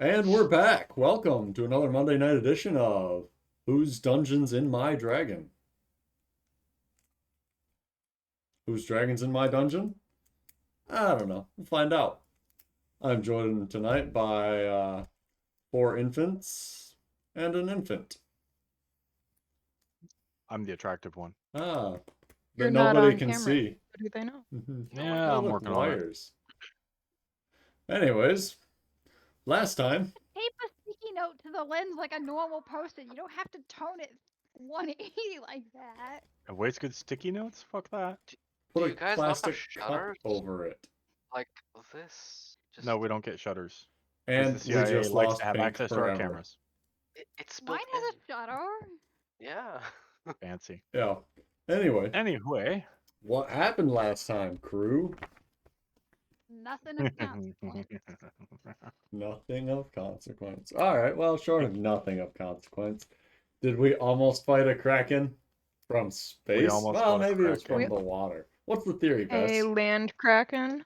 And we're back. Welcome to another Monday night edition of Whose Dungeons in My Dragon? Whose Dragon's in My Dungeon? I don't know. We'll find out. I'm joined tonight by four infants and an infant. I'm the attractive one. Ah, You're that not nobody on can camera. see. What do they know? Yeah, Oh, I'm look, working on it. wires. Anyways, last time. Tape a sticky note to the lens like a normal Post-it. You don't have to tone it 180 like that. A waste good sticky notes? Fuck that. Put Do a you guys not have plastic cup shutters over it. like this? Just No, we don't get shutters. And Because the we CIA just likes lost to have Pink access to our forever. cameras. it's built Mine has in. a shutter. Yeah. Fancy. Yeah. Anyway, Anyway. what happened last time, crew? Nothing of consequence. Nothing of consequence. All right, well, short of nothing of consequence. Did we almost fight a kraken from space? almost Well, fought a maybe it was kraken. from the water. What's the theory, Bess? A land kraken.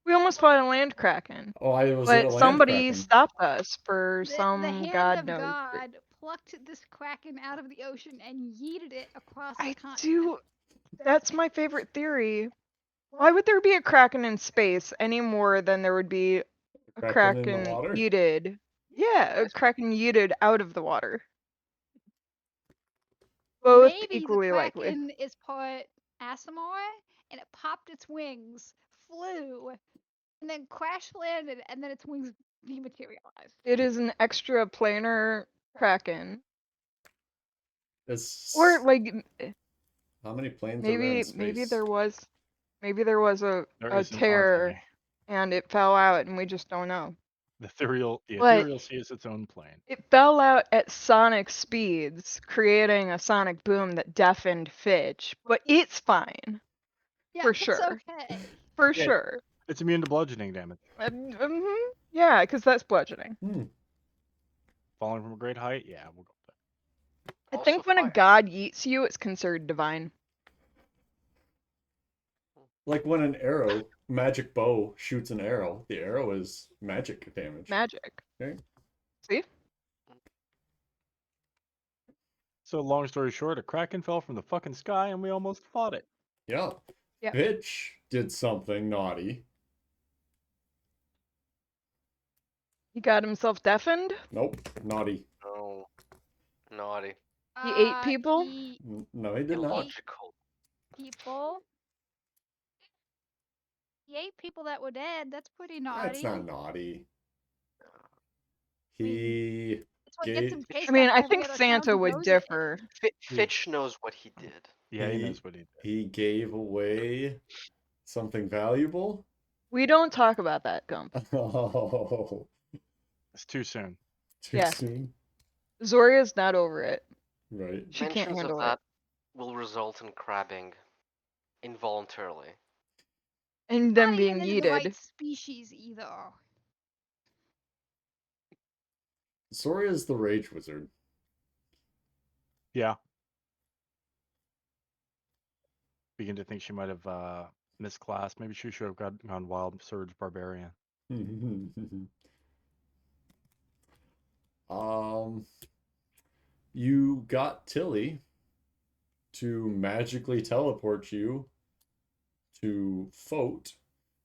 We almost fought a land kraken, Oh, I was it a but land somebody kraken? stopped us for The some hand god of knows. God plucked this kraken out of the ocean and yeeted it across the I continent. do. That's my favorite theory. Why would there be a kraken in space any more than there would be a Kraken in the kraken water? yeeted? Yeah, a kraken yeeted out of the water. Both Maybe equally the likely. kraken is part Asimar, and it popped its wings, flew, and then crash landed, and then its wings dematerialized. It is an extra planar kraken. It's Or like how many planes are there in space? maybe there was a There isn't, tear aren't and it fell out and we just don't know. they? The But- ethereal sea is its own plane. It fell out at sonic speeds, creating a sonic boom that deafened Fitch, but it's fine. Yeah, For it's sure. okay. For Yeah. sure. It's immune to bludgeoning damage. Yeah, because that's bludgeoning. Falling from a great height? Yeah, we'll go with that. I Also think when a fire. god yeets you, it's considered divine. Like when an arrow, magic bow, shoots an arrow, the arrow is magic damage. Magic. Okay. See? So long story short, a kraken fell from the fucking sky and we almost fought it. Yeah. Yeah. Pitch did something naughty. He got himself deafened? Nope, naughty. No. Naughty. He ate people? No, he did not. Illogical. People. He ate people that were dead. That's pretty naughty. That's not naughty. He It's what gets gave- him chased I mean, out I every think other Santa town he would goes differ. Fitch knows what he did. Yeah, he knows what he did. he gave away something valuable. We don't talk about that, Gump. Oh, It's too soon. too Yeah. soon. Zoria's not over it. Right. She can't Mentions handle of it. that will result in crabbing involuntarily. And Not them being even the right yeeted. species either. Zoria's the rage wizard. Yeah. Begin to think she might have missed class. Maybe she should have gone wild surge barbarian. You got Tilly to magically teleport you to Fote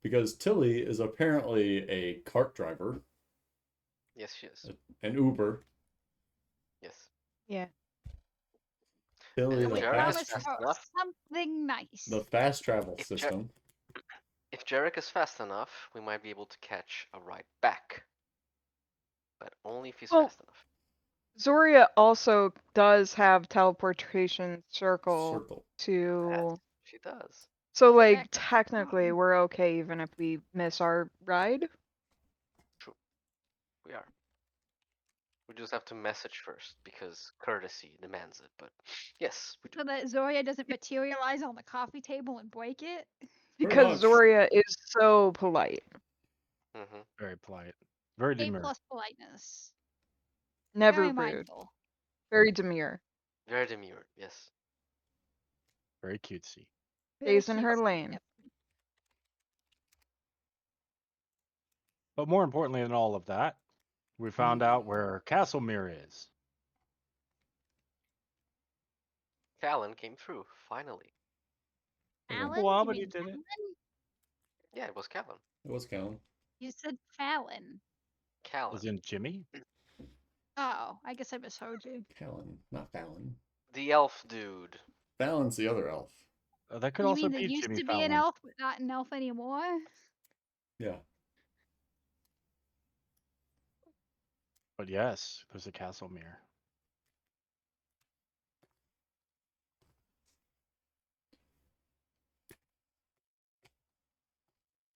because Tilly is apparently a cart driver, Yes, she is. an Uber. Yes. Yeah. Tilly, And the Jarek Promise is fast, fast her enough. something nice. the fast travel If Jar- system. If Jarek is fast enough, we might be able to catch a ride back. But only if he's Well, fast enough. Zoria also does have teleportation circle Circle. to. She does. So, like, Correct. technically, we're okay even if we miss our ride. We are. We just have to message first because courtesy demands it. But yes, we do. So that Zhoria doesn't materialize on the coffee table and break it. Because much. Zoria is so polite. Mm-hmm. Very polite. Very A demure. plus politeness. Never Very rude. mindful. Very demure. Very demure. Yes. Very cutesy. Very Stays in her cutesy, lane. yep. But more importantly than all of that, we found out where Castlemere is. Callan came through, finally. Okay. Alan? Well, You but he mean did it. Alan? Yeah, it was Callan. It was Callan. You said Fallon. Callan. As in Jimmy? Oh, I guess I misheard you. Callan, not Fallon. The elf dude. Fallon's the other elf. That could You also mean there be used Jimmy to be an Fallon. elf, but not an elf anymore? Yeah. But yes, there's a Castlemere.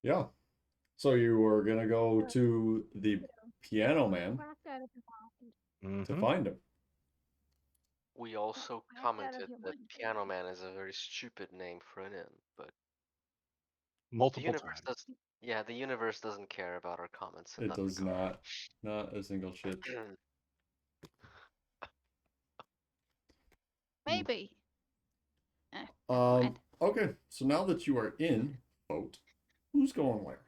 Yeah. So you were gonna go to the Piano Man Whacked out of your mind. to Mhm. find him. We also Whacked out of commented your that mind. Piano Man is a very stupid name for an inn, but the Multiple universe times. does. Yeah, the universe doesn't care about our comments in It that does regard. not a single shit. Maybe. Never mind. Okay, so now that you are in boat, who's going where?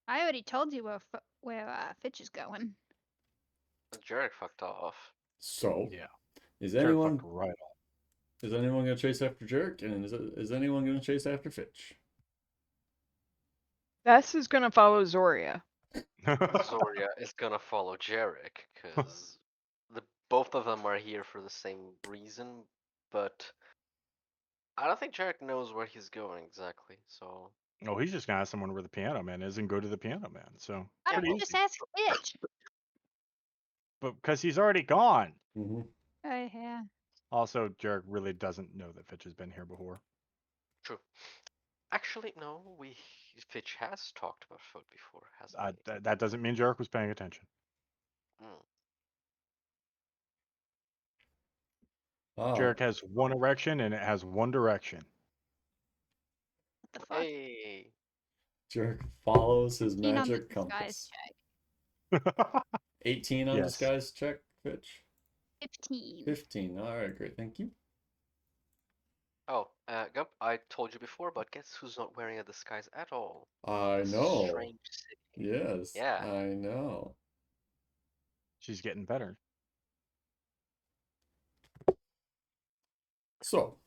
I already told you where Fitch is going. Jarek fucked off. So, Yeah. is Jared anyone fucked right off. is anyone gonna chase after Jarek, and is anyone gonna chase after Fitch? Bess is gonna follow Zhoria. Zhoria is gonna follow Jarek because both of them are here for the same reason, but I don't think Jarek knows where he's going exactly. So Oh, he's just gonna ask someone where the Piano Man is and go to the Piano Man. So I Yeah, would well- just ask Fitch. but because he's already gone. Mm-hmm. Oh, yeah. Also, Jarek really doesn't know that Fitch has been here before. true. Actually, no. Fitch has talked about food before, hasn't he? That doesn't mean Jarek was paying attention. Mm. Jarek has one erection and it has one direction. What the fuck? Hey, Jarek follows his 15 on the magic disguise compass. check. 18 on Yes. disguise check, Fitch. 15. 15. All right, great, thank you. oh, Gump, I told you before, but guess who's not wearing a disguise at all? I This know. Strange city. Yes. Yeah. I know. She's getting better. So,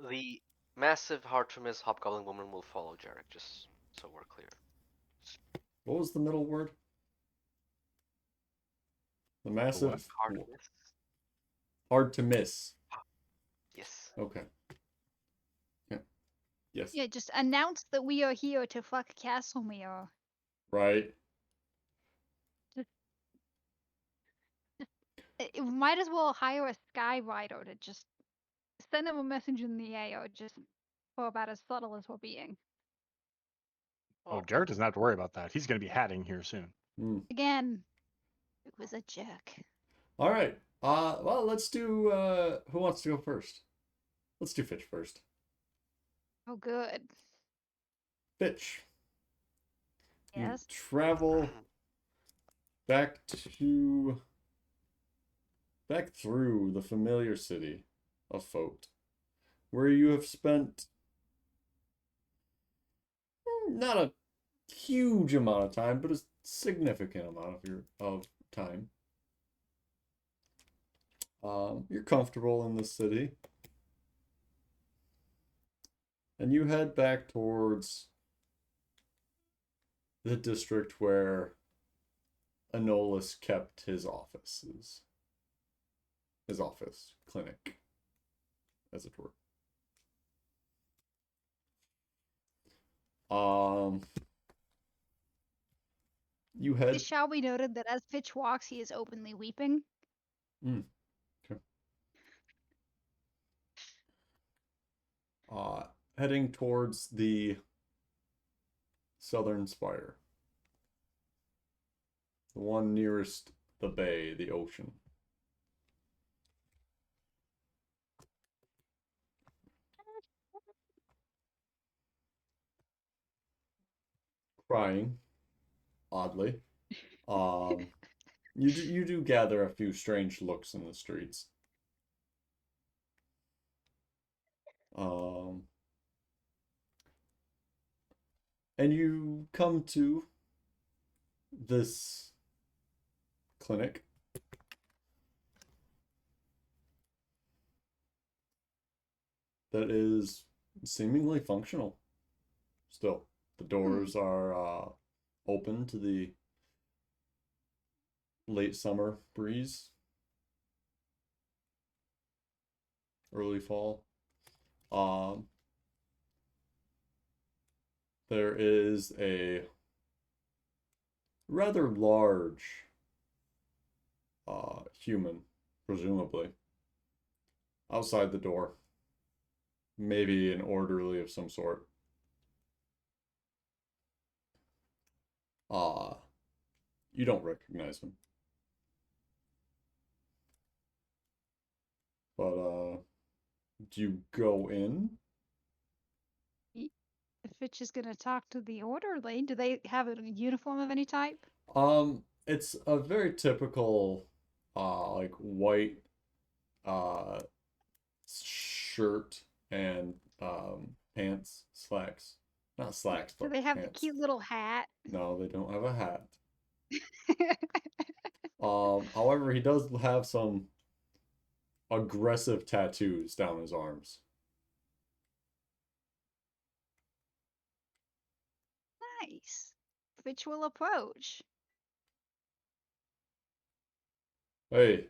The massive, hard to miss hobgoblin woman will follow Jarek, just so we're clear. what was the middle word? The massive Hard to miss? hard to miss. Yes. Okay. Yeah. Yes. Yeah, just announce that we are here to fuck Castlemere. Right. It might as well hire a skyrider to just send him a message in the air, just for about as subtle as we're being. Oh, Jarek doesn't have to worry about that. He's going to be hatting here soon. Again, it was a jerk. All right. Well, let's do who wants to go first? Let's do Fitch first. Oh, good. Fitch. You Yes. travel back through the familiar city of Fote, where you have spent not a huge amount of time, but a significant amount of time. You're comfortable in the city, and you head back towards the district where Anolis kept his offices. His office, clinic, as it were. You head. It shall be noted that as Fitch walks, he is openly weeping. Okay. Heading towards the southern spire, the one nearest the bay, the ocean. Crying, oddly. You do gather a few strange looks in the streets. And you come to this clinic that is seemingly functional still. The doors are open to the late summer breeze, early fall. There is a rather large human, presumably, outside the door. Maybe an orderly of some sort. You don't recognize him. But do you go in? If Fitch is gonna talk to the orderly, do they have a uniform of any type? It's a very typical like white shirt and pants, slacks. Not slacks, Do but they have the pants. cute little hat? No, they don't have a hat. However, he does have some aggressive tattoos down his arms. Nice. Fitch will approach. Hey,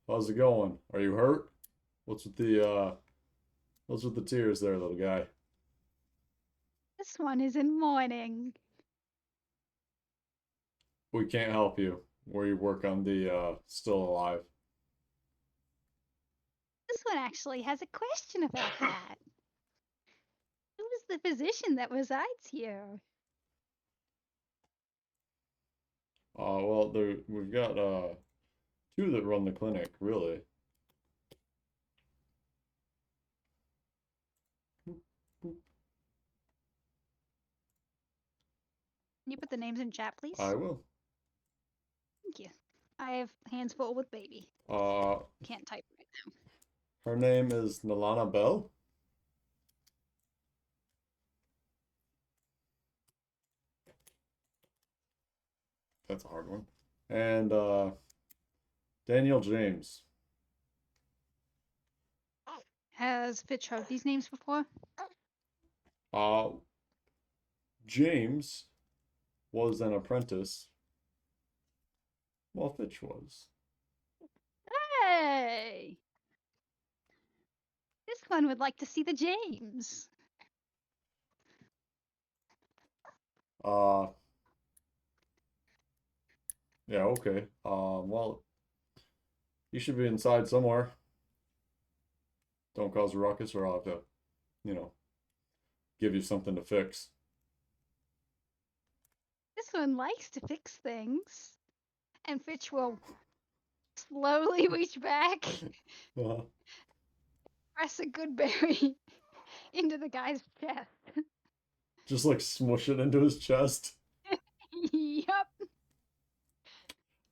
how's it going? Are you hurt? What's with the tears there, little guy? This one is in mourning. We can't help you. We work on the still alive. This one actually has a question about that. Who is the physician that resides here? Well, we've got two that run the clinic, really. Can you put the names in chat, please? I will. Thank you. I have hands full with baby. Uh, Can't type right now. her name is Nalana Bell. That's a hard one. And Daniel James. Has Fitch heard these names before? Uh, James was an apprentice. Well, Fitch was. Hey! This one would like to see the James. Yeah, okay. Well, you should be inside somewhere. Don't cause a ruckus or I'll have to, give you something to fix. This one likes to fix things. And Fitch will slowly reach back, Uh, press a good berry into the guy's chest. just like smush it into his chest. Yup.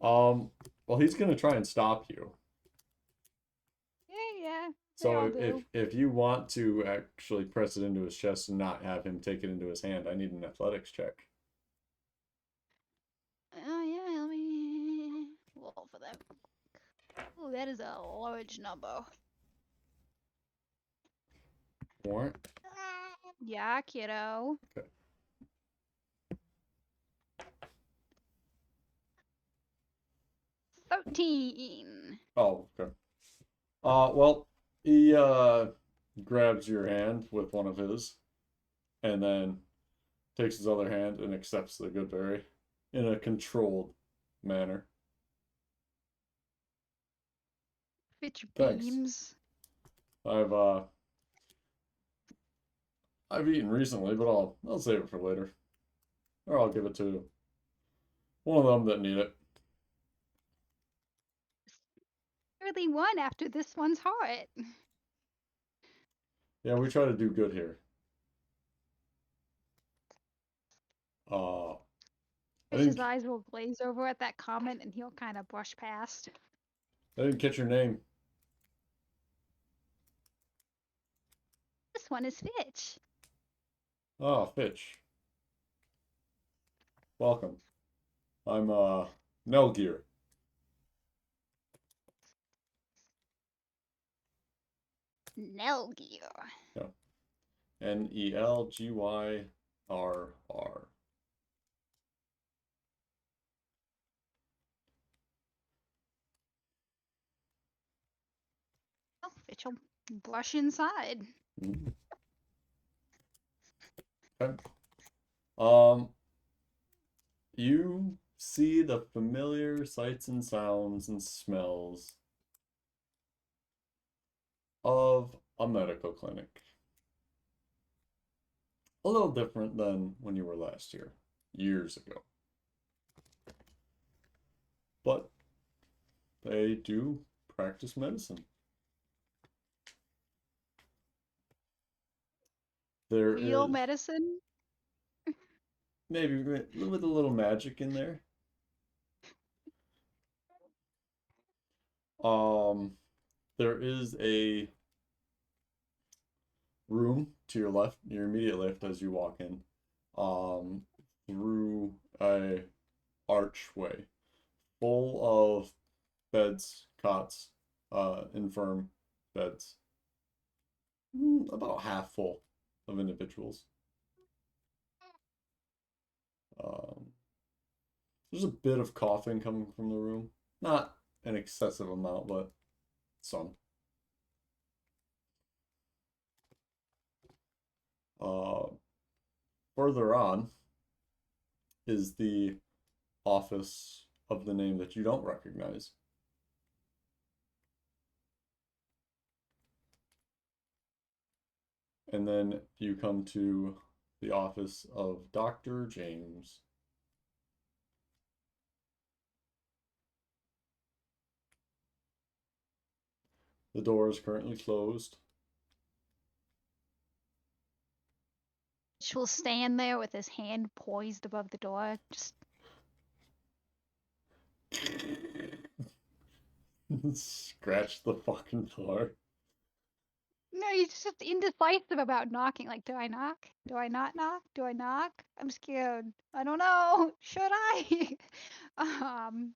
Well, he's gonna try and stop you. Yeah. They So all if do. if you want to actually press it into his chest and not have him take it into his hand, I need an athletics check. Oh yeah, let me roll for that. Oh, that is a large number. Warrant. Yeah, kiddo. Okay. 13. Oh, okay. Well, he grabs your hand with one of his, and then takes his other hand and accepts the good berry in a controlled manner. Fitch Thanks. beams. I've eaten recently, but I'll save it for later, or I'll give it to one of them that need it. Really one after this one's heart. Yeah, we try to do good here. I Fitch's didn't eyes will glaze over at that comment and he'll kind of brush past. catch your name. This one is Fitch. Oh, Fitch. Welcome. I'm Nelgear. Nelgear. Yeah. Nelgyyrr. Oh, Fitch will brush inside. Mm. Okay. You see the familiar sights and sounds and smells of a medical clinic. A little different than when you were last here, years ago. But they do practice medicine. There Real is medicine? maybe with a little magic in there. There is a room to your left, your immediate left as you walk in, through a archway full of beds, cots, infirm beds, about half full of individuals. Um, there's a bit of coughing coming from the room, not an excessive amount, but some. Uh, Further on is the office of the name that you don't recognize. And then you come to the office of Dr. James. The door is currently closed. Fitch will stand there with his hand poised above the door, just Scratch the fucking door. no, he's just indecisive about knocking. Like, do I knock? Do I not knock? Do I knock? I'm scared. I don't know. Should I? um,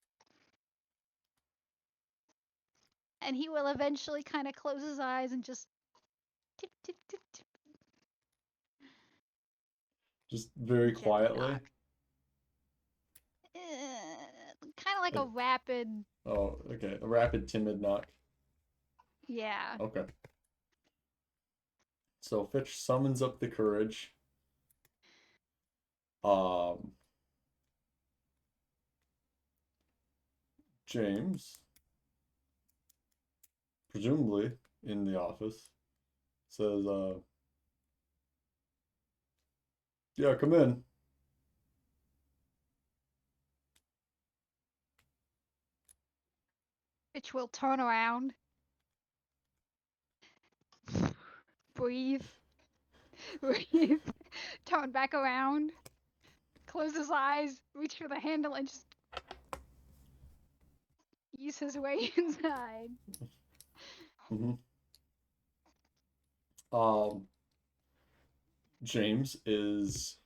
and he will eventually kind of close his eyes and just tip, tip, tip, tip, Just very gently quietly. knock. Kind of like a rapid, Oh, okay. A rapid, timid knock. yeah. Okay. So Fitch summons up the courage. James, presumably in the office, says, yeah, come in. Fitch will turn around, breathe, breathe, turn back around, close his eyes, reach for the handle, and just ease his way inside. Mm-hmm. James is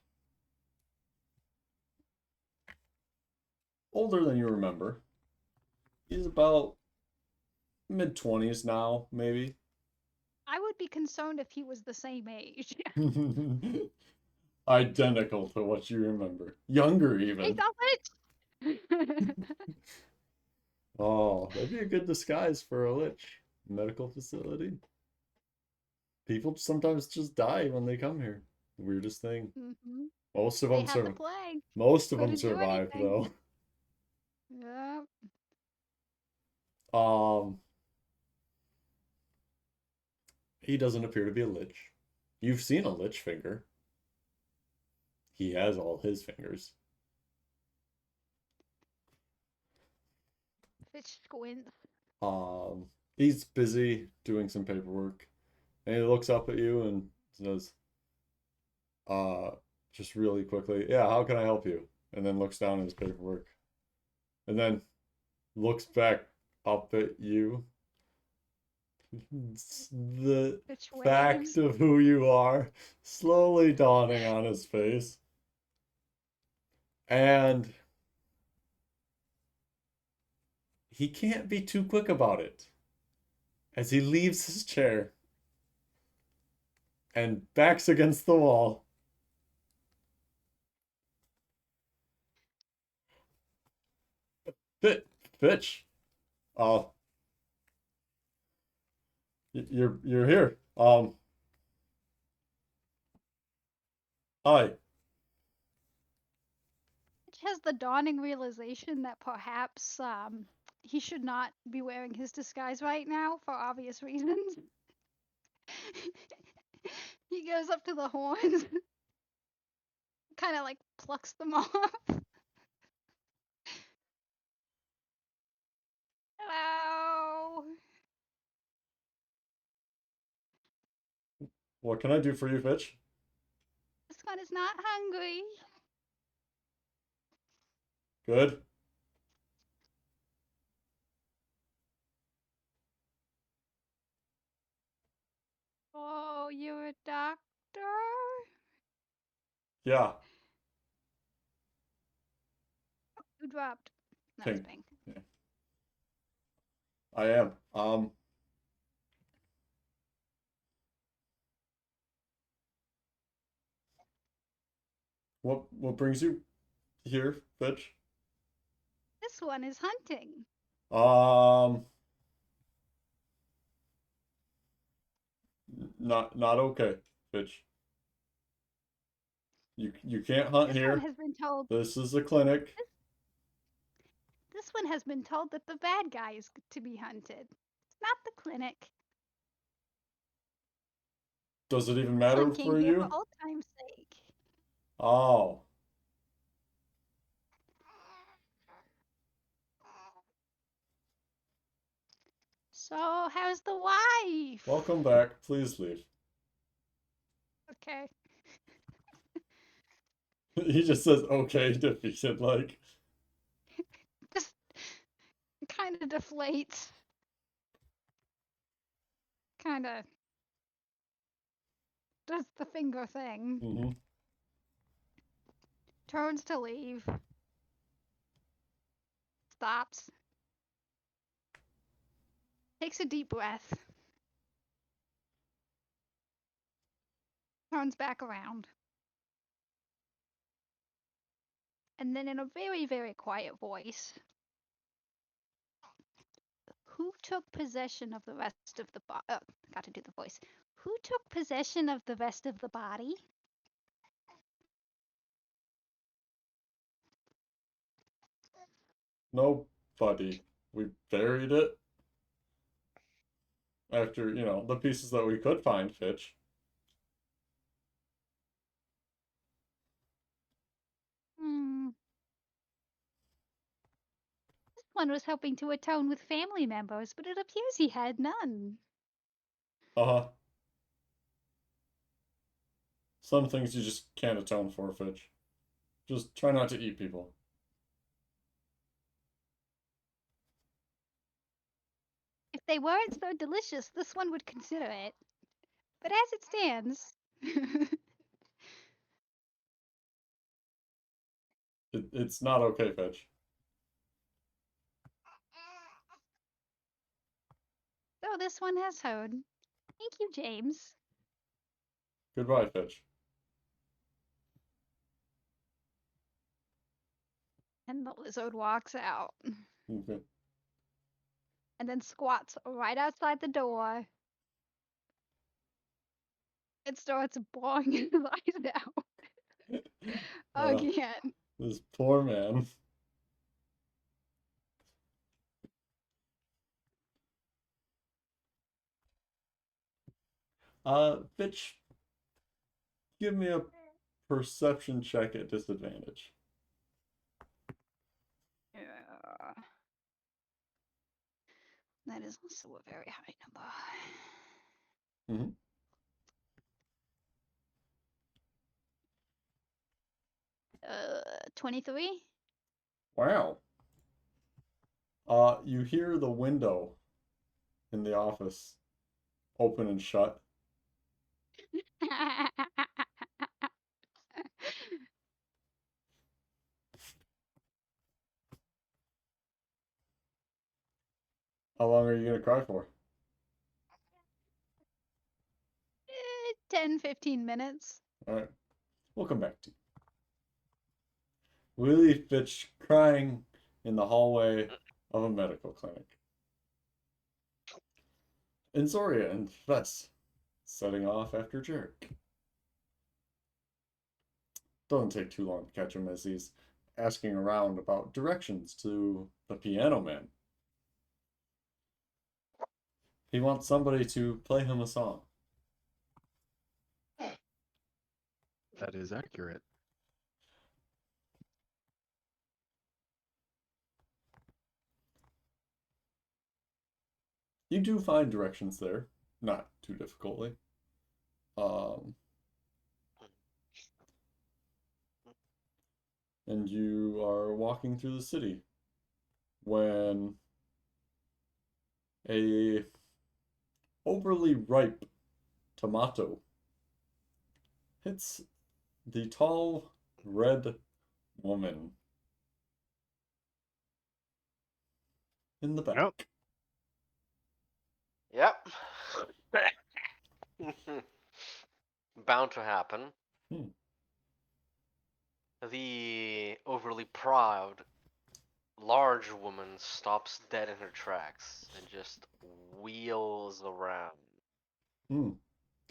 older than you remember. He's about mid-20s now, maybe. I would be concerned if he was the same age. Identical to what you remember. Younger, Hey, even. Lich! Oh, that'd be a good disguise for a lich. Medical facility. People sometimes just die when they come here. Weirdest thing. Mhm. Most of They them had the survive. plague. Most of them Couldn't do survive anything. though. Yeah. He doesn't appear to be a lich. You've seen a lich finger. He has all his fingers. Fitch squints. He's busy doing some paperwork, and he looks up at you and says, just really quickly, yeah, how can I help you? And then looks down at his paperwork, and then looks back up at you. The Fitch fact waves. of who you are slowly dawning on his face. And he can't be too quick about it. As he leaves his chair and backs against the wall. Fitch. Oh, you're here. Hi. Which has the dawning realization that perhaps he should not be wearing his disguise right now for obvious reasons. He goes up to the horns, kind of like plucks them off. Hello. What can I do for you, Fitch? This one is not hungry. Good. Oh, you're a doctor? Yeah. Who dropped? That was Pink. Pink. I am. What brings you here, Fitch? This one is hunting. Not okay, Fitch. You can't hunt This one here. has been told. This is a clinic. This one has been told that the bad guy is to be hunted. It's not the clinic. Does it even This matter one came for here for you? old time's sake. Oh. So, how's the wife? Welcome back. Please leave. Okay. He just says okay defeated, like. Just kind of deflates. Kind of does the finger thing. Mm-hmm. Turns to leave. Stops. Takes a deep breath. Turns back around. And then in a very, very quiet voice, who took possession of the rest of the body? Oh, got to do the voice. Who took possession of the rest of the body? Nobody. We buried it. After, the pieces that we could find, Fitch. This one was hoping to atone with family members, but it appears he had none. Uh-huh. Some things you just can't atone for, Fitch. Just try not to eat people. If they weren't so delicious, this one would consider it. But as it stands, It's not okay, Fitch. so this one has heard. Thank you, James. Goodbye, Fitch. And the lizard walks out Okay. and then squats right outside the door. It starts bawling his eyes out again. This poor man. Fitch, give me a perception check at disadvantage. Yeah. That is also a very high number. Mm-hmm. 23? Wow. You hear the window in the office open and shut. How long are you gonna cry for? 10, 15 minutes. All right, we'll come back to you. Willie Fitch crying in the hallway of a medical clinic. And Zhoria and Vess setting off after Jarek. Doesn't take too long to catch him as he's asking around about directions to the piano man. He wants somebody to play him a song. That is accurate. You do find directions there, not too difficultly. And you are walking through the city when a overly ripe tomato hits the tall red woman in the back. Yep. Bound to happen. Hmm. The overly proud, large woman stops dead in her tracks and just wheels around.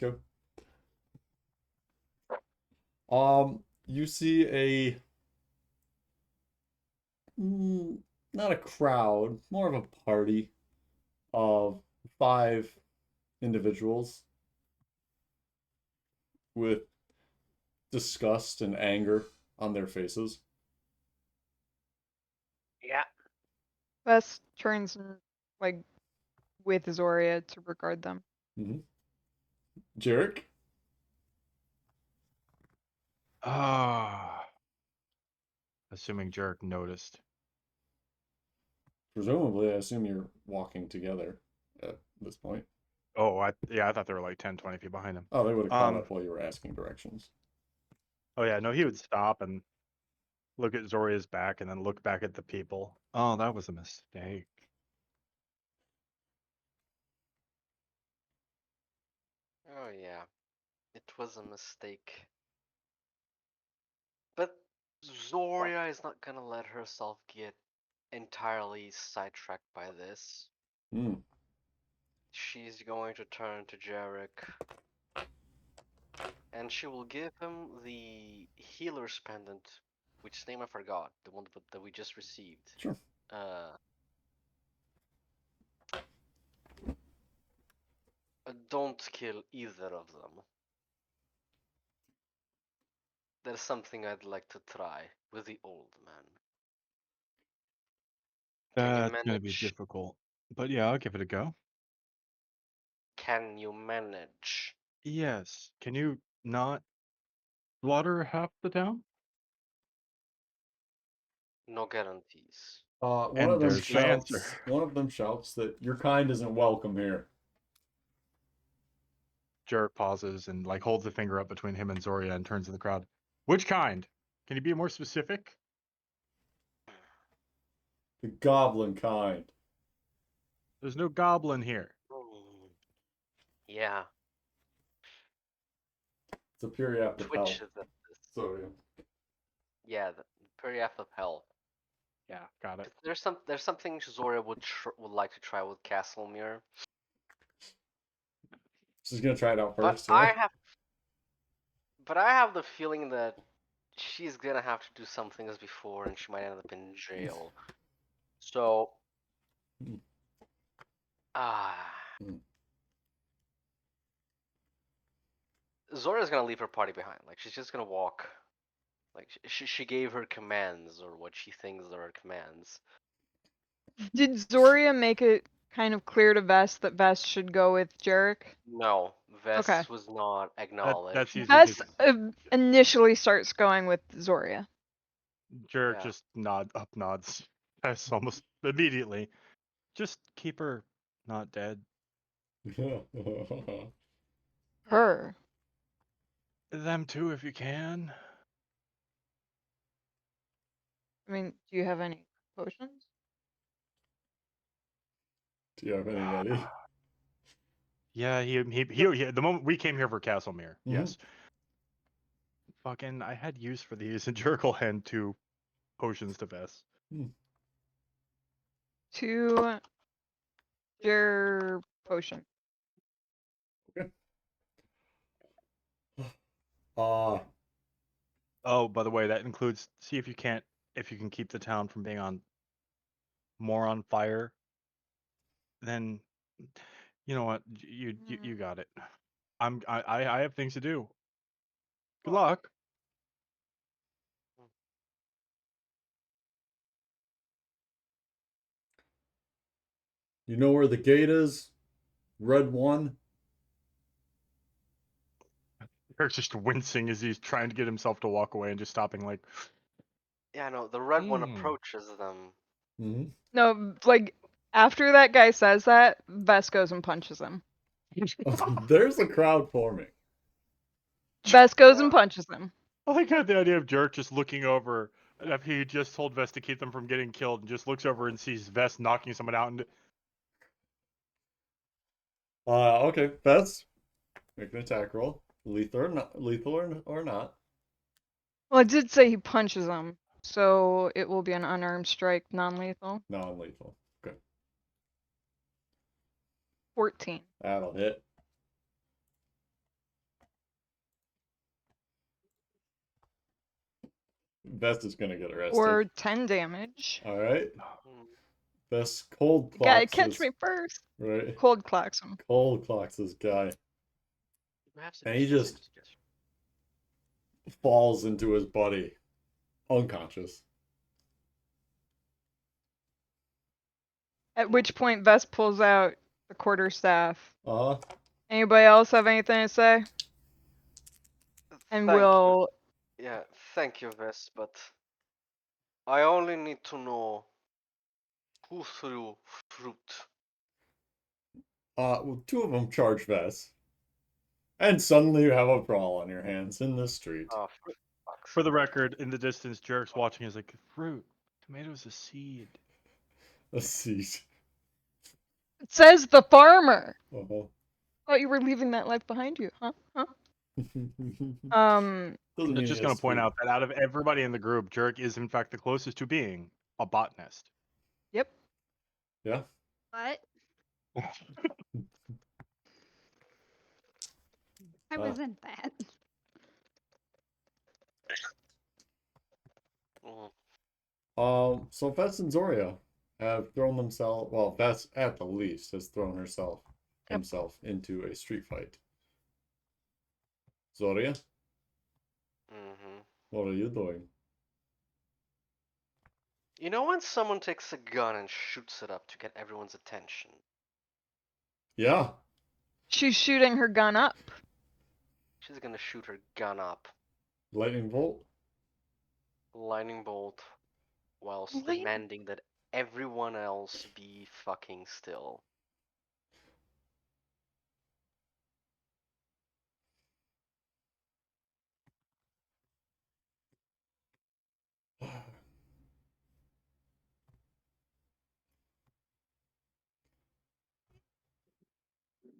Okay. You see a not a crowd, more of a party of 5 individuals with disgust and anger on their faces. Yeah. Vess turns like with Zhoria to regard them. Jarek? Ah. Assuming Jarek noticed. Presumably, I assume you're walking together at this point. Oh, I thought they were like 10, 20 feet behind him. Oh, they would have caught up while you were asking directions. Oh yeah, no, he would stop and look at Zoria's back and then look back at the people. Oh, that was a mistake. Oh yeah. It was a mistake. But Zhoria is not gonna let herself get entirely sidetracked by this. Hmm. She's going to turn to Jarek and she will give him the healer's pendant, which name I forgot, the one that we just received. Sure. Don't kill either of them. There's something I'd like to try with the old man. Can you That's gonna be manage? difficult. But yeah, I'll give it a go. Can you manage? Yes. Can you not slaughter half the town? No guarantees. One And of them there's my shouts. answer. One of them shouts that your kind isn't welcome here. Jarek pauses and like holds a finger up between him and Zoria and turns to the crowd. Which kind? Can you be more specific? The goblin kind. There's no goblin here. Yeah. It's a periapt of hell. Twitch of this. So Yeah, the periath of hell. Yeah, got it. There's something Zhoria would like to try with Castlemere. she's gonna try it out But first. Yeah. I have the feeling that she's gonna have to do some things before, and she might end up in jail. So, Hmm. ah, Hmm. Zora's gonna leave her party behind. Like she's just gonna walk. Like she gave her commands, or what she thinks are her commands. Did Zhoria make it kind of clear to Vess that Vess should go with Jarek? No, Vess Okay. was not That's acknowledged. easy Vess because initially starts going with Zhoria. Jarek Yeah. just nods. That's almost immediately. Just keep her not dead. Her. Them too, if you can. I mean, do you have any potions? Do you have anybody? Yeah, he the moment we came here for Castlemere, Mhm. yes. Fucking, I had use for these, and Jerk will hand 2 potions to Vess. 2 your potion. Uh, Oh, by the way, that includes see if you can keep the town from being more on fire. Then, you know what, you got it. I have things to do. Good luck. you know where the gate is? Red 1? Eric's just wincing as he's trying to get himself to walk away and just stopping like, Yeah, no, the red one Hmm. approaches them. Mm-hmm. No, like after that guy says that, Vess goes and punches him. There's a crowd forming. Vess goes and punches him. I like how the idea of Jerk just looking over after he just told Vess to keep them from getting killed and just looks over and sees Vess knocking someone out and Okay, Vess, make an attack roll. Lethal or not. Well, I did say he punches him, so it will be an unarmed strike, non-lethal. Non-lethal. Okay, 14. that'll hit. Vess is gonna get arrested. Or 10 damage. All right. Hmm. Vess cold You gotta clocks catch this, me first. right? Cold clocks him. Cold clocks this guy. And he just falls into his buddy, unconscious. At which point Vess pulls out the quarterstaff. Uh-huh. Anybody else have anything to say? And Thank will you. Yeah, thank you, Vess, but I only need to know who threw fruit. Well, 2 of them charge Vess. And suddenly you have a brawl on your hands in the street. Oh, fuck's for the sake. record, in the distance, Jerk's watching is like, fruit, tomato's a seed. Let's see. it says the farmer. Uh-huh. Thought you were leaving that life behind you, huh? Doesn't Um, mean I'm he just has gonna point food. out that out of everybody in the group, Jerk is in fact the closest to being a botanist. yep. Yeah. What? I Uh. wasn't that. Mm. So Vess and Zhoria have thrown themselves, well, Vess at the least has thrown himself into a street fight. Zhoria, Mm-hmm. what are you doing? You know when someone takes a gun and shoots it up to get everyone's attention? Yeah. She's shooting her gun up. She's gonna shoot her gun up. Lightning bolt? Lightning bolt, whilst Lightning- demanding that everyone else be fucking still.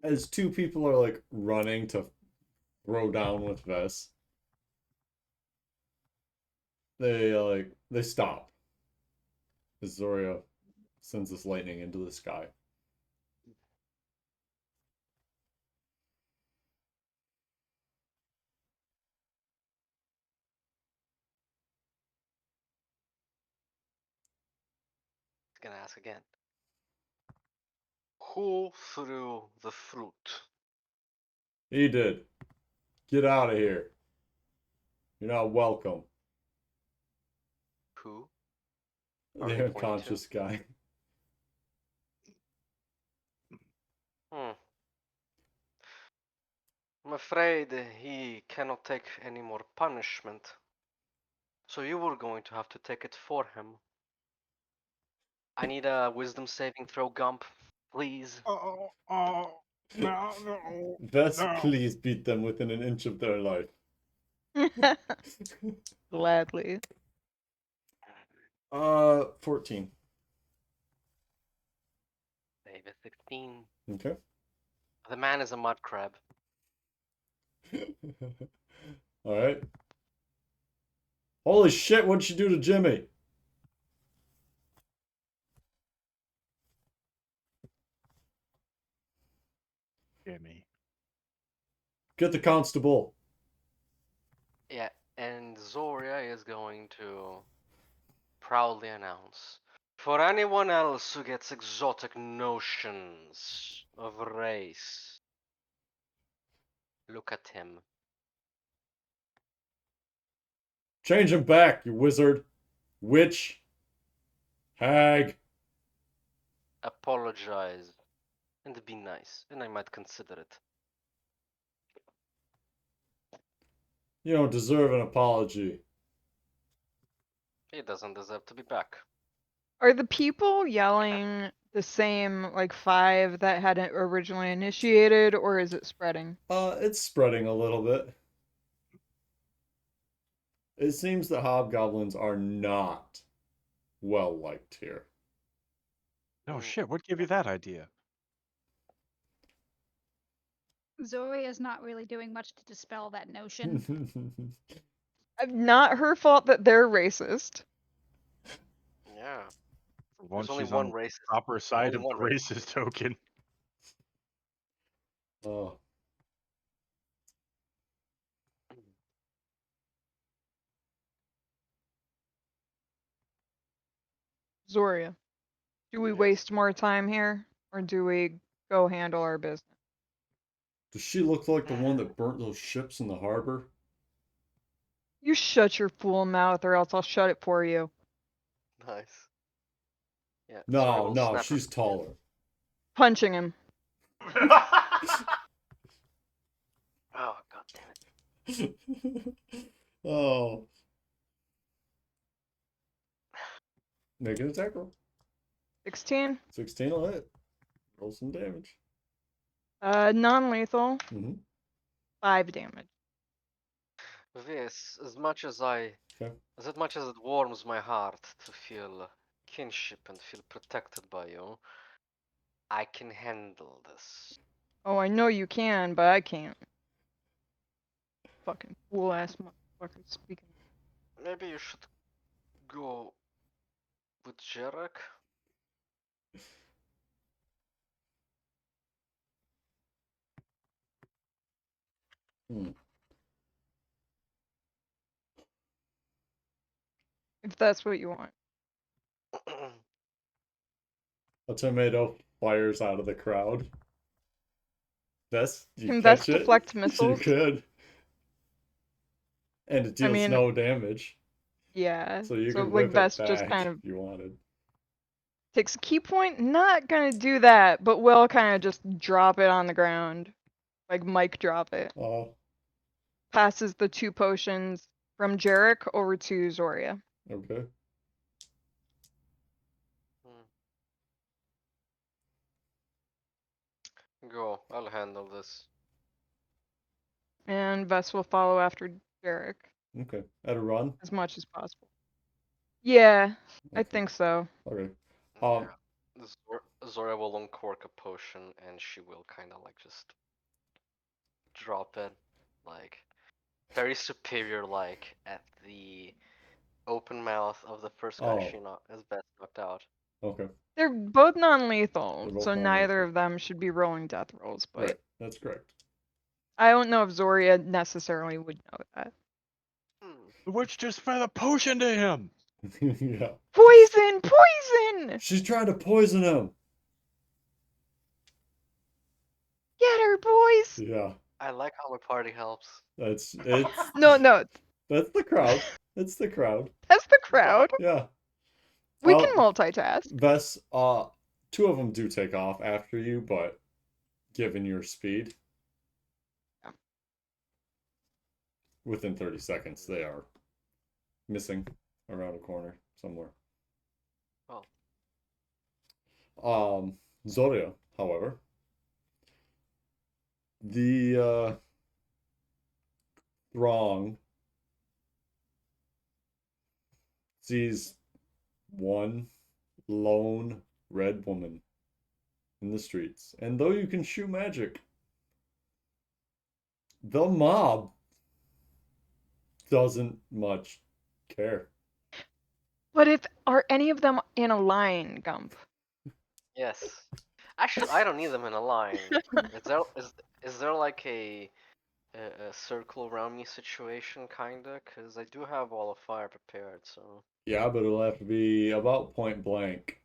As 2 people are like running to throw down with Vess, they stop. As Zhoria sends this lightning into the sky. He's gonna ask again. Who threw the fruit? He did. Get out of here. You're not welcome. Who? Are The you pointing to? unconscious guy. I'm afraid he cannot take any more punishment. So you were going to have to take it for him. I need a wisdom saving throw, Gump, please. No. Vess, No. please beat them within an inch of their life. Gladly. 14. They maybe 16. Okay. The man is a mud crab. All right. Holy shit! What'd she do to Jimmy? Jimmy. Get the constable. Yeah, and Zhoria is going to proudly announce, for anyone else who gets exotic notions of race, look at him. Change him back, you wizard, witch, hag. Apologize and be nice, and I might consider it. You don't deserve an apology. He doesn't deserve to be back. Are the people yelling the same, like, 5 that had it originally initiated, or is it spreading? It's spreading a little bit. It seems that hobgoblins are not well liked here. Oh shit! What gave you that idea? Zoe is not really doing much to dispel that notion. Not her fault that they're racist. Yeah. For once, There's only she's one on the racist. proper side only of the one race. racist token. Oh, Zoria, do we Yes. waste more time here, or do we go handle our business? does she look like the one that burnt those ships in the harbor? You shut your fool mouth, or else I'll shut it for you. Nice. Yeah. Zhoria No, will no, snap her she's taller. Punching him. Oh, god damn it. Oh. Make an attack roll. 16. 16 will hit. Roll some damage. Non-lethal. Mm-hmm. 5 damage. This, as much as it warms my heart to feel kinship and feel protected by you, I can handle this. Oh, I know you can, but I can't. Fucking fool ass motherfucker speaking. Maybe you should go with Jarek? Hmm. If that's what you want. A tomato fires out of the crowd. You Can catch Vest it? deflect You missiles? could. And it I deals mean, no damage. yeah. So you So, could like, whip it Vest just back kind of if you wanted. takes a key point. Not gonna do that, but will kind of just drop it on the ground. Like, mic drop it. Oh, Passes the 2 potions from Jarek over to Zoria. okay. Go, I'll handle this. And Vest will follow after Jarek Okay. At a run? as much as possible. Yeah, I Okay. think so. Okay. Yeah. Zora will uncork a potion and she will kind of like just drop it, like very superior, like at the open mouth of the first guy Oh. she has best knocked out. Okay. They're both non-lethal, They're both so neither non-lethal. of them should be rolling death rolls, but Right. That's correct. I don't know if Zoria necessarily would know that. The witch just fed a potion to him. Yeah. Poison! Poison! She's trying to poison him. Get her, boys! Yeah. I like how my party helps. It's No, that's the crowd. It's the crowd. that's the crowd. Yeah. We can multitask. Vess, 2 of them do take off after you, but given your speed, within 30 seconds, they are missing around a corner somewhere. Oh. Zoria, however, the throng sees one lone red woman in the streets. And though you can shoot magic, the mob doesn't much care. But if are any of them in a line, Gump? Yes. Actually, I don't need them in a line. Is there like a circle around me situation, kinda? Cause I do have all of fire prepared, so. Yeah, but it'll have to be about point blank.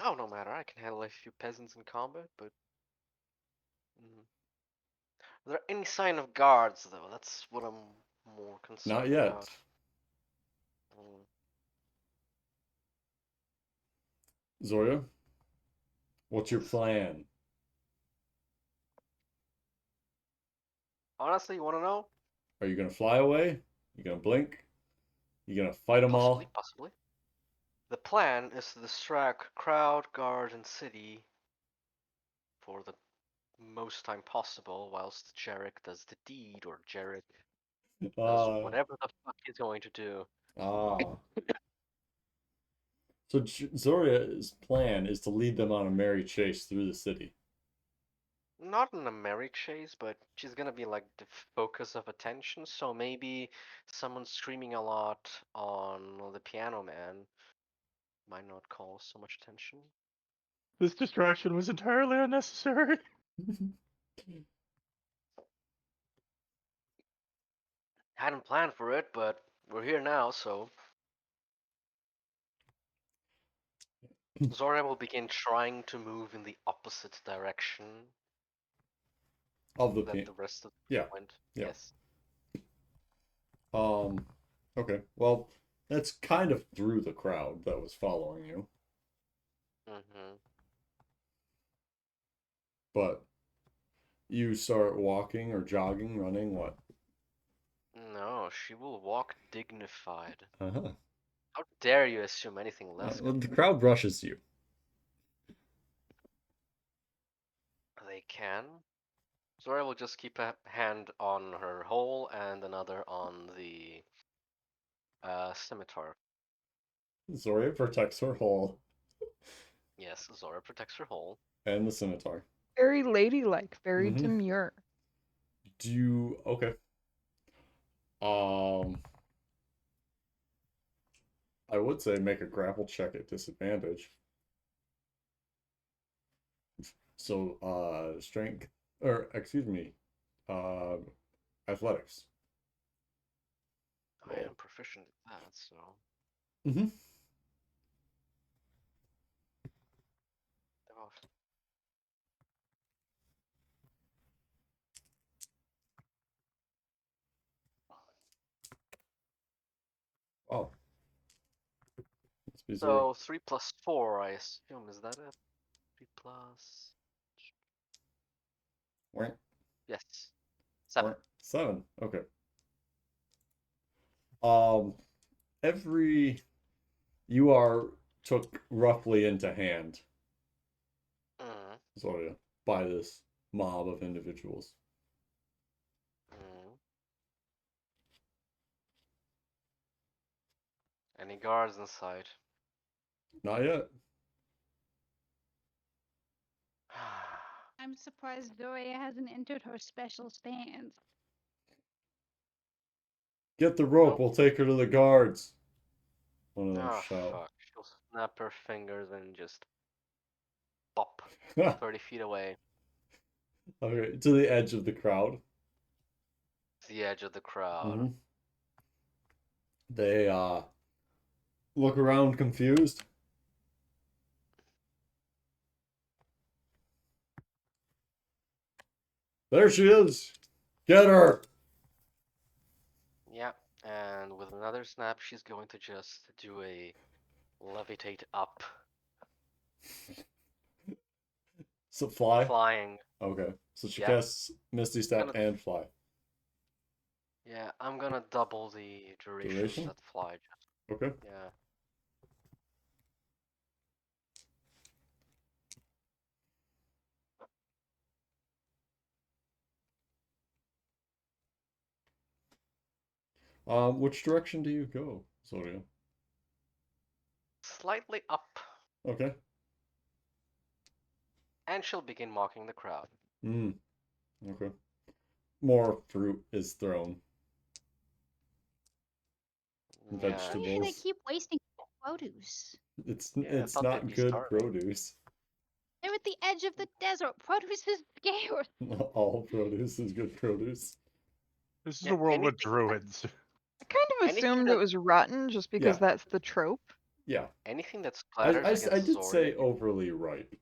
Oh, no matter. I can handle a few peasants in combat, but. Mm. Are there any sign of guards, though? That's what I'm more Not concerned yet. about. Mm. Zhoria, what's your Yes. plan? Honestly, you wanna know? Are you gonna fly away? You gonna blink? You gonna fight them Possibly, all? possibly. The plan is to distract crowd, guard, and city for the most time possible, whilst Jarek does the deed, or Jarek does Ah, whatever the fuck he's going to do. ah. So Zoria's plan is to lead them on a merry chase through the city. Not in a merry chase, but she's gonna be like the focus of attention, so maybe someone screaming a lot on the piano man might not call so much attention. This distraction was entirely unnecessary. Hadn't planned for it, but we're here now, so Zora will begin trying to move in the opposite direction Of the that the rest of yeah, them went. yeah. Yes. Um, okay. Well, that's kind of through the crowd that was following you, Mm-hmm. but you start walking or jogging, running, what? No, she will walk dignified. Uh-huh. How dare you assume anything less? Well, the crowd brushes you. They can. Zora will just keep a hand on her hole and another on the scimitar. Zoria protects her hole Yes, Zora protects her hole. and the scimitar. Very ladylike, very Mhm. demure. Do you okay? Um, I would say make a grapple check at disadvantage. So, strength, or excuse me, uh, athletics. I am proficient at that, so. Mm-hmm. Oh, Oh, must be Zoria. so 3 plus 4, I assume. Is that it? 3 plus. Wait, Yes. 7. 7. Okay. Um, every you are took roughly into hand, Mm. Zoria, by this mob of individuals. Mm. Any guards in sight? Not yet. I'm surprised Zhoria hasn't entered her special stance. Get the rope. Nope. We'll take her to the guards. One of them Oh, shout. fuck. She'll snap her fingers and just pop 30 feet away. Okay, to the edge of the crowd. To the edge of the crowd. Mhm. They look around confused. There she is. Get her. Yeah, and with another snap, she's going to just do a levitate up, So fly. flying. Okay. So she Yeah. casts Misty Step Gonna, and fly. yeah, I'm gonna double the duration Duration? that fly. Okay. Yeah. Which direction do you go, Zoria? slightly up, Okay. and she'll begin mocking the crowd. Okay. More fruit is thrown. Yeah, Why do they Vegetables. keep wasting produce? It's Yeah, I it's thought they'd not be good starving. produce. They're at the edge of the desert. Produce is scarce. All produce is good produce. This is Yeah, the world with anything- druids. I kind of Anything assumed that- it was rotten just because Yeah. that's the trope. Yeah. Anything that I splatters against did Zhoria, say overly ripe.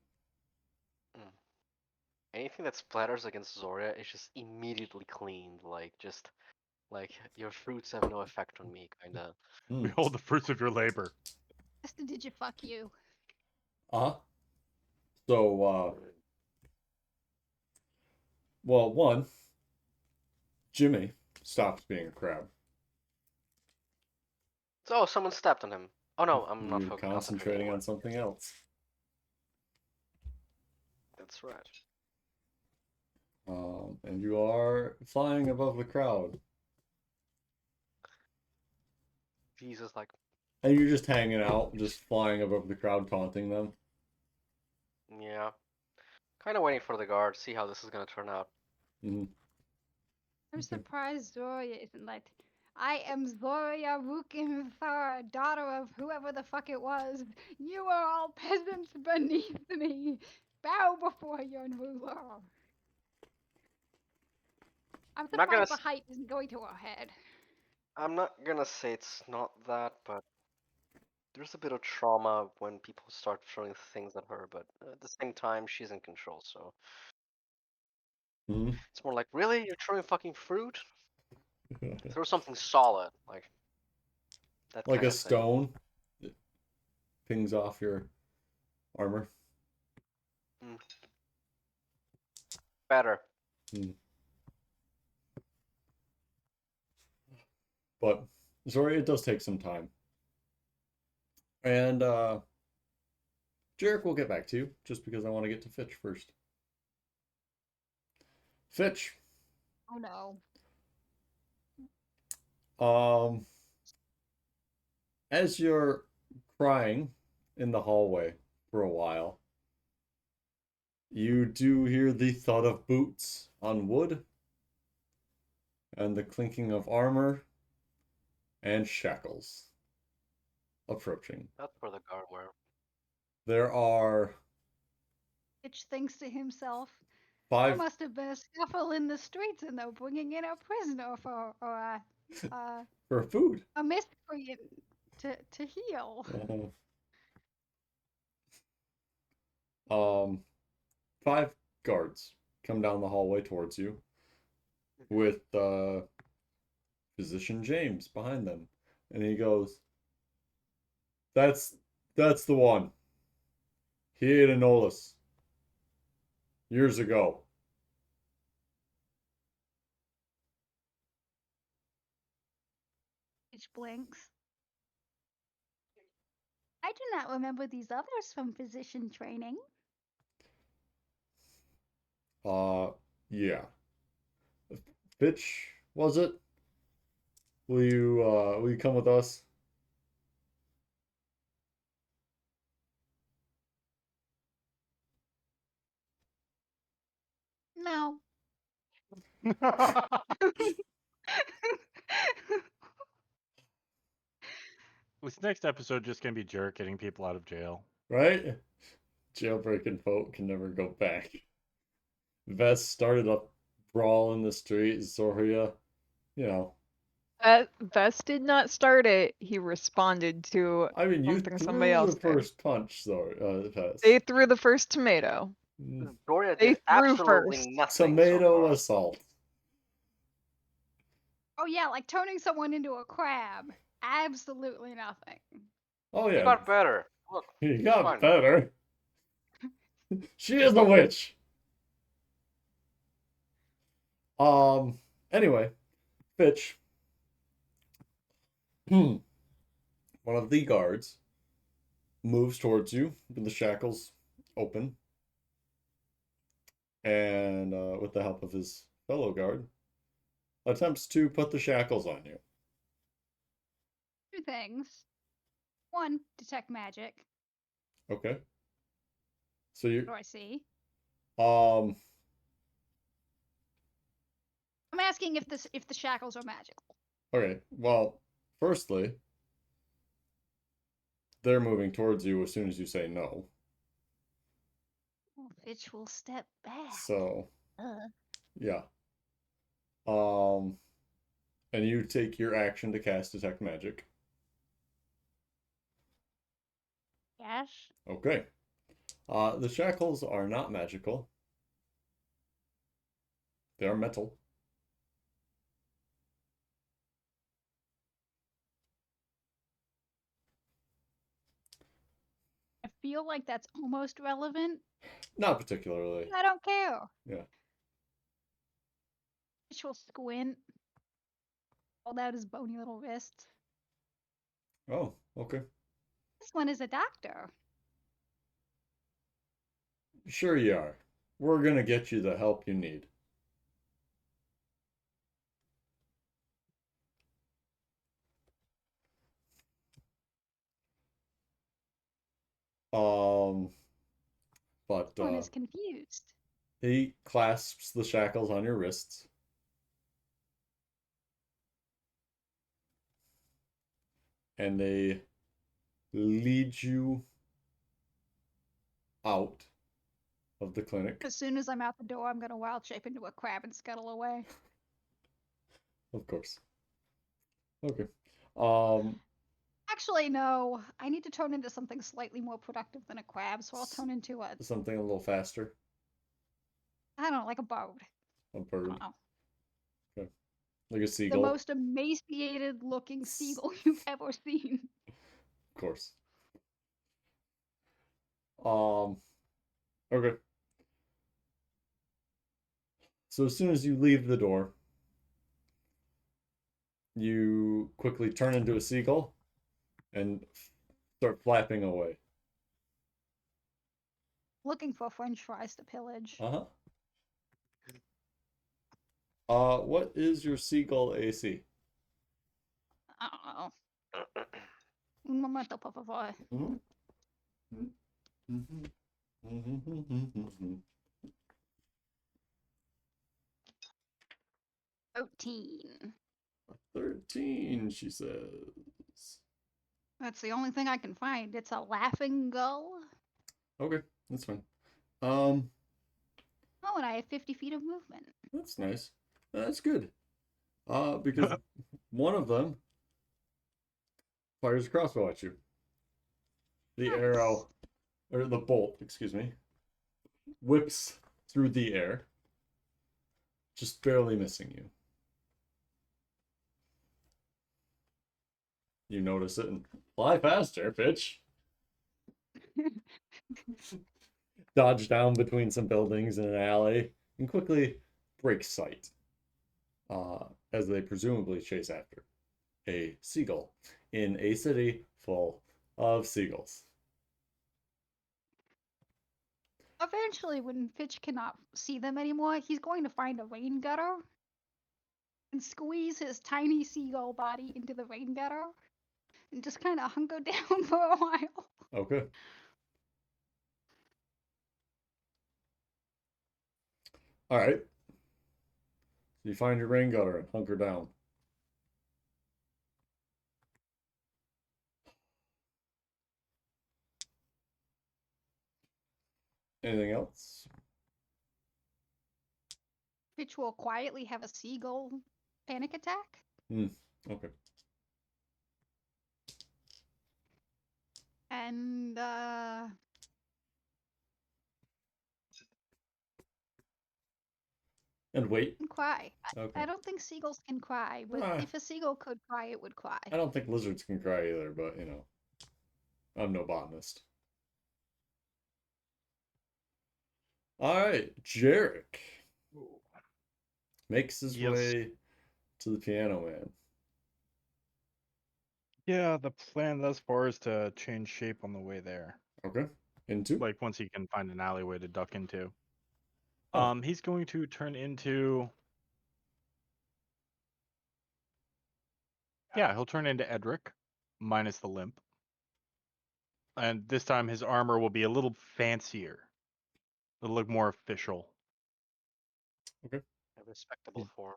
anything that splatters against Zhoria is just immediately cleaned. Like your fruits have no effect on me, kinda. Behold the fruits of your labor. Just did you fuck you? Uh-huh. So, well, one, Jimmy stops being a crab. Oh, someone stepped on him. Oh no, I'm not You're concentrating concentrating anymore. on something else. That's right. And you are flying above the crowd. Jesus, like, And you're just hanging out, just flying above the crowd, taunting them. yeah. Kind of waiting for the guard, see how this is gonna turn out. Mm-hmm. I'm surprised Zhoria isn't like, I am Zhoria Rukinthar, daughter of whoever the fuck it was. You are all peasants beneath me. Bow before your ruler. I'm Not gonna surprised the s- hype isn't going to her head. I'm not gonna say it's not that, but there's a bit of trauma when people start throwing things at her, but at the same time, she's in control, so. Mm-hmm. It's more like, really? You're throwing fucking fruit? Throw something solid, like that Like kind a of thing. stone that pings off your armor. Better. But Zhoria, it does take some time. And Jarek will get back to you, just because I want to get to Fitch first. Fitch, Oh no. as you're crying in the hallway for a while, you do hear the thud of boots on wood and the clinking of armor and shackles approaching. That's where the guard were. There are Bitch thinks to himself, there 5 must have been a scuffle in the streets and they're bringing in a prisoner for for food. a miscreant to heal. Um, 5 guards come down the hallway towards you with Physician James behind them, and he goes, "That's the one. He ate a Nolus years ago." Bitch blinks. I do not remember these others from physician training. Yeah. Fitch, was it? Will you come with us? No. This next episode just gonna be Jerk getting people out of jail. Right? Jailbreaking folk can never go back. Vest started a brawl in the street, Zhoria, you know. Vest did not start it. He responded to I mean, you something somebody threw else the did. first punch, Vest. They threw the first tomato. Zhoria They did threw absolutely first. nothing Tomato so far. assault. Oh yeah, like turning someone into a crab. Absolutely nothing. Oh He yeah, got better. Look, he got fine. better. She is a witch. Anyway, Fitch. One of the guards moves towards you with the shackles open, and with the help of his fellow guard, attempts to put the shackles on you. Two things. 1, detect magic. Okay. So you What do I see? um I'm asking if the shackles are magical. okay. Well, firstly, they're moving towards you as soon as you say no. Well, Fitch will step back. So, Uh, yeah. And you take your action to cast detect magic. yes. Okay. The shackles are not magical. They are metal. I feel like that's almost relevant. Not particularly. But I don't care. Yeah. Fitch will squint. Hold out his bony little wrist. Oh, okay. This one is a doctor. Sure you are. We're gonna get you the help you need. Um, but This one is confused. he clasps the shackles on your wrists. And they lead you out of the clinic. As soon as I'm out the door, I'm gonna wild shape into a crab and scuttle away. Of course. Okay. Um, Actually, no. I need to turn into something slightly more productive than a crab, so I'll turn into a, something a little faster. I don't know, like a bird. A I bird. don't know. Okay. Like a The seagull. most emaciated looking seagull you've ever seen. Of course. Okay. So as soon as you leave the door, you quickly turn into a seagull and start flapping away. Looking for french fries to pillage. Uh-huh. What is your seagull AC? I don't know. Un momento, por favor. Mm-hmm. 13. 13, she says. That's the only thing I can find. It's a laughing gull. Okay, that's fine. Oh, and I have 50 feet of movement. That's nice. That's good. Because one of them fires a crossbow at you. The Nice. arrow, or the bolt, excuse me, whips through the air, just barely missing you. You notice it and fly faster, bitch. Dodge down between some buildings in an alley and quickly break sight as they presumably chase after a seagull in a city full of seagulls. Eventually, when Fitch cannot see them anymore, he's going to find a rain gutter and squeeze his tiny seagull body into the rain gutter and just kind of hunker down for a while. Okay. All right. So you find your rain gutter and hunker down. Anything else? Fitch will quietly have a seagull panic attack. Okay. And And wait. cry. Okay. I don't think seagulls can cry, but Ah. if a seagull could cry, it would cry. I don't think lizards can cry either, but I'm no botanist. All right, Jarek makes his Yes. way to the piano man. Yeah, the plan thus far is to change shape on the way there. Okay. Into? Like once he can find an alleyway to duck into. Oh. He's going to turn into. Yeah, he'll turn into Edric, minus the limp. And this time his armor will be a little fancier. It'll look more official. A respectable form.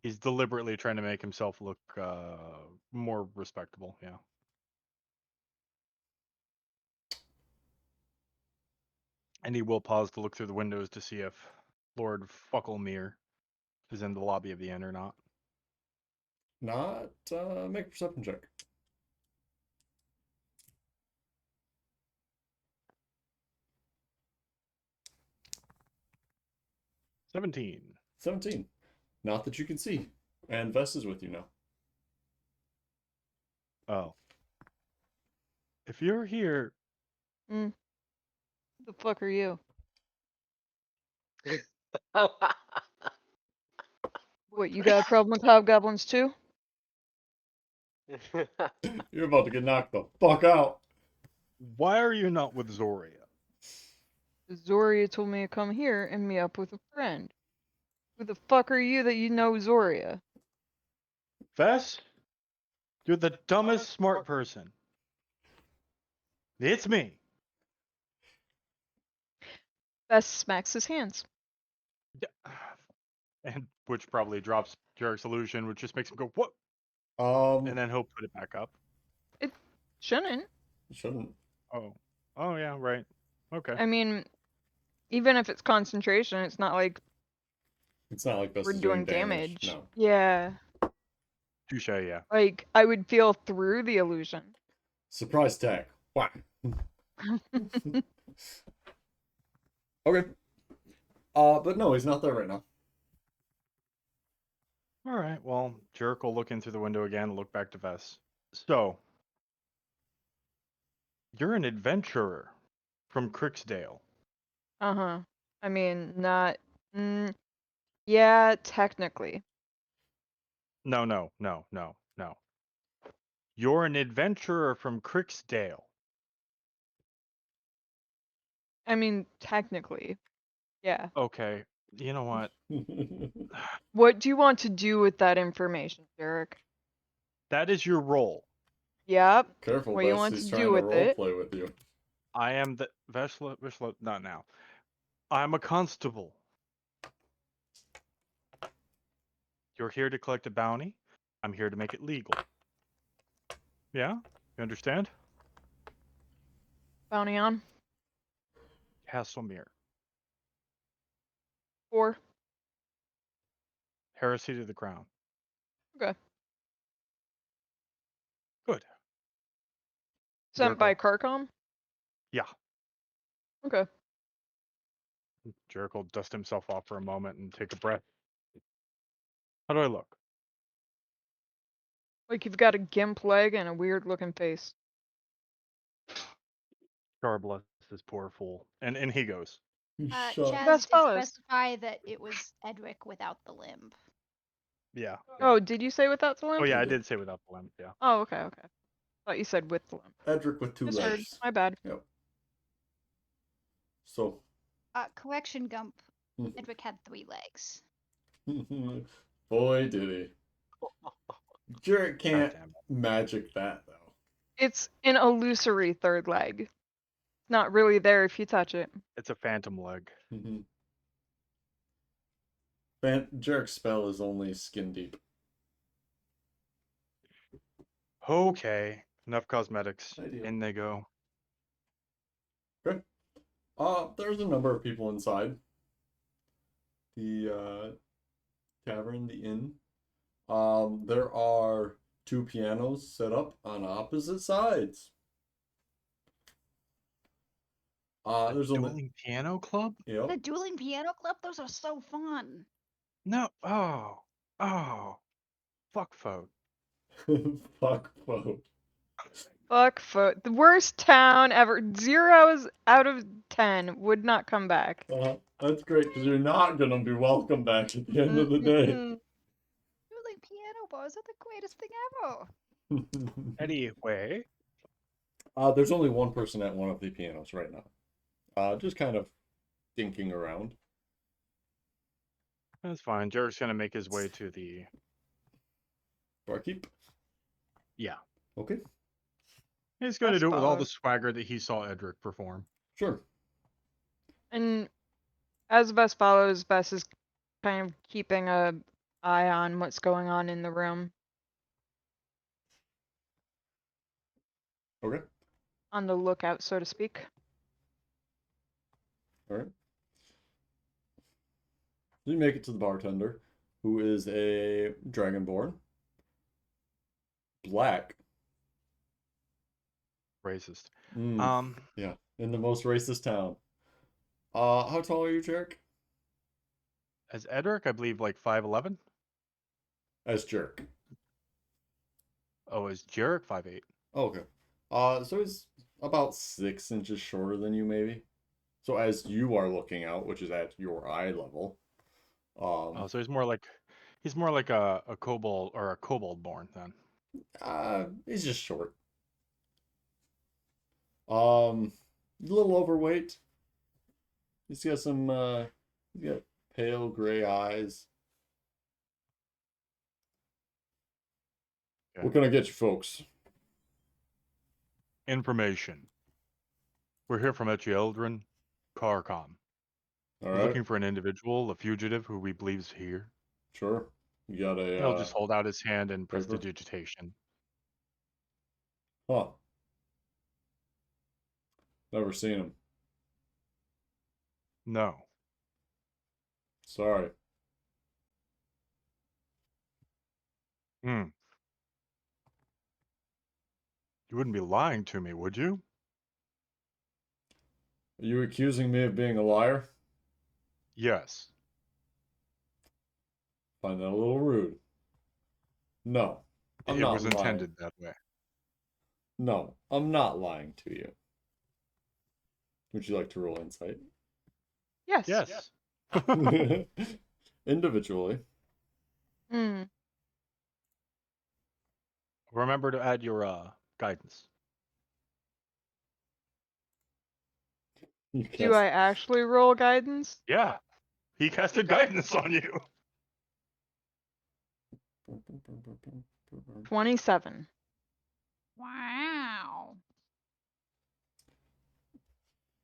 He's deliberately trying to make himself look more respectable, yeah. And he will pause to look through the windows to see if Lord Fucklemere is in the lobby of the inn or not. Not make a perception check. — 17. 17. Not that you can see. And Vess is with you now. Oh. If you're here, Who the fuck are you? What, you got a problem with hobgoblins too? You're about to get knocked the fuck out. why are you not with Zhoria? Zhoria told me to come here and meet up with a friend. Who the fuck are you that you know Zhoria? Vess, you're the dumbest smart person. It's me. Bess smacks his hands. Yeah. And which probably drops Jarek's illusion, which just makes him go, what? And then he'll put it back up. It shouldn't. Shouldn't. Oh yeah, right. Okay. I mean, even if it's concentration, it's not like It's not like Vess we're is doing damage. damage. No. Yeah. Touche, yeah. Like, I would feel through the illusion. Surprise attack. Whack. Okay. But no, he's not there right now. All right. Well, Jarek will look in through the window again, look back to Vess. So, you're an adventurer from Cricksdale. Uh-huh. I mean, not... yeah, technically. No. You're an adventurer from Cricksdale. I mean, technically. Yeah. Okay. You know what? What do you want to do with that information, Derek? That is your role. Yep. Careful, What do you Vess. want He's to trying do to with role it? play with you. I am the Veshla, not now. I'm a constable. You're here to collect a bounty. I'm here to make it legal. Yeah? You understand? Bounty on? Castlemere. 4. Heresy to the crown. Okay. Good. Sent by Jericho. Carcom? Yeah. Okay. Jericho will dust himself off for a moment and take a breath. How do I look? Like you've got a gimp leg and a weird looking face. God bless this poor fool. And he goes. Shut. Chaz Best did fellas. specify that it was Edric without the limb. Yeah. Oh, did you say without the limp? Oh yeah, I did. did say without the limp, yeah. Oh, okay. Thought you said with the limp. Edric with 2 Misheard. legs. My bad. Yep. So. Correction, Gump. Edric had 3 legs. Boy, did he. Jarek can't God damn it. magic that, though. It's an illusory third leg. Not really there if you touch it. It's a phantom leg. Jarek's spell is only skin deep. Okay. Enough cosmetics. Ideal. In they go. Okay. There's a number of people inside the tavern, the inn. There are 2 pianos set up on opposite sides. There's only Dueling piano club? The yep. dueling piano club? Those are so fun. No. Oh. Fuck folk. Fuck vote. Fuck foot. The worst town ever. 0 out of 10 would not come back. That's great because you're not gonna be welcome back at the end of the day. Dueling piano bars are the greatest thing ever. Anyway. There's only one person at one of the pianos right now. Just kind of dinking around. That's fine. Jarek's gonna make his way to the... Barkeep? Yeah. Okay. He's going to Best do it with all the follows. swagger that he saw Edric perform. Sure. And as Bess follows, Bess is kind of keeping a eye on what's going on in the room, Okay. on the lookout, so to speak. All right. You make it to the bartender, who is a dragonborn. Black. Racist. Yeah, in the most racist town. How tall are you, Jerk? As Edric, I believe like 5'11". As Jerk. Oh, is Jarek 5'8"? Oh, okay. So he's about 6 inches shorter than you, maybe. So as you are looking out, which is at your eye level, Oh, so he's more like a kobold or a kobold born then. he's just short. A little overweight. He's got some, he's got pale gray eyes. Okay. What can I get you folks? Information. We're here from Eldrin, Carcom. All We're right, looking for an individual, a fugitive who we believe is here. sure. You got a, He'll just hold out his hand and paper? prestidigitation. Huh. Never seen him. No. Sorry. Hmm. You wouldn't be lying to me, would you? Are you accusing me of being a liar? Yes. Find that a little rude. No, I'm It not was lying. intended that way. No, I'm not lying to you. Would you like to roll insight? Yes. Yes. Individually. Mm. Remember to add your guidance. You Do I actually roll guidance? Yeah. He casted guidance on you. 27. Wow.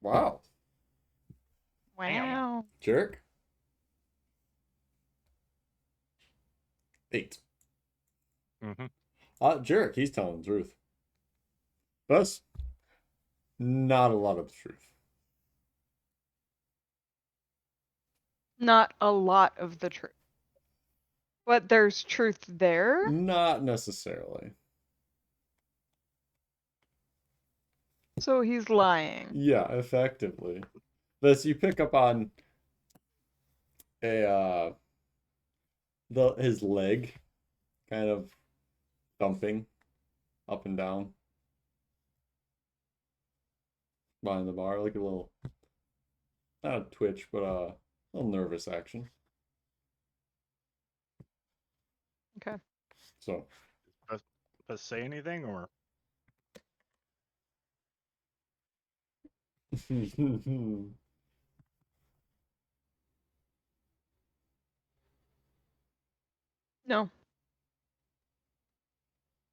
Wow. Wow. Jerk? 8. Mm-hmm. Jerk, he's telling the truth. Bess? Not a lot of the truth. Not a lot of the truth. But there's truth there? Not necessarily. So he's lying. Yeah, effectively. Bess, you pick up on a his leg kind of thumping up and down behind the bar, like a little, not a twitch, but a little nervous action. Okay. So, Does say anything or? No.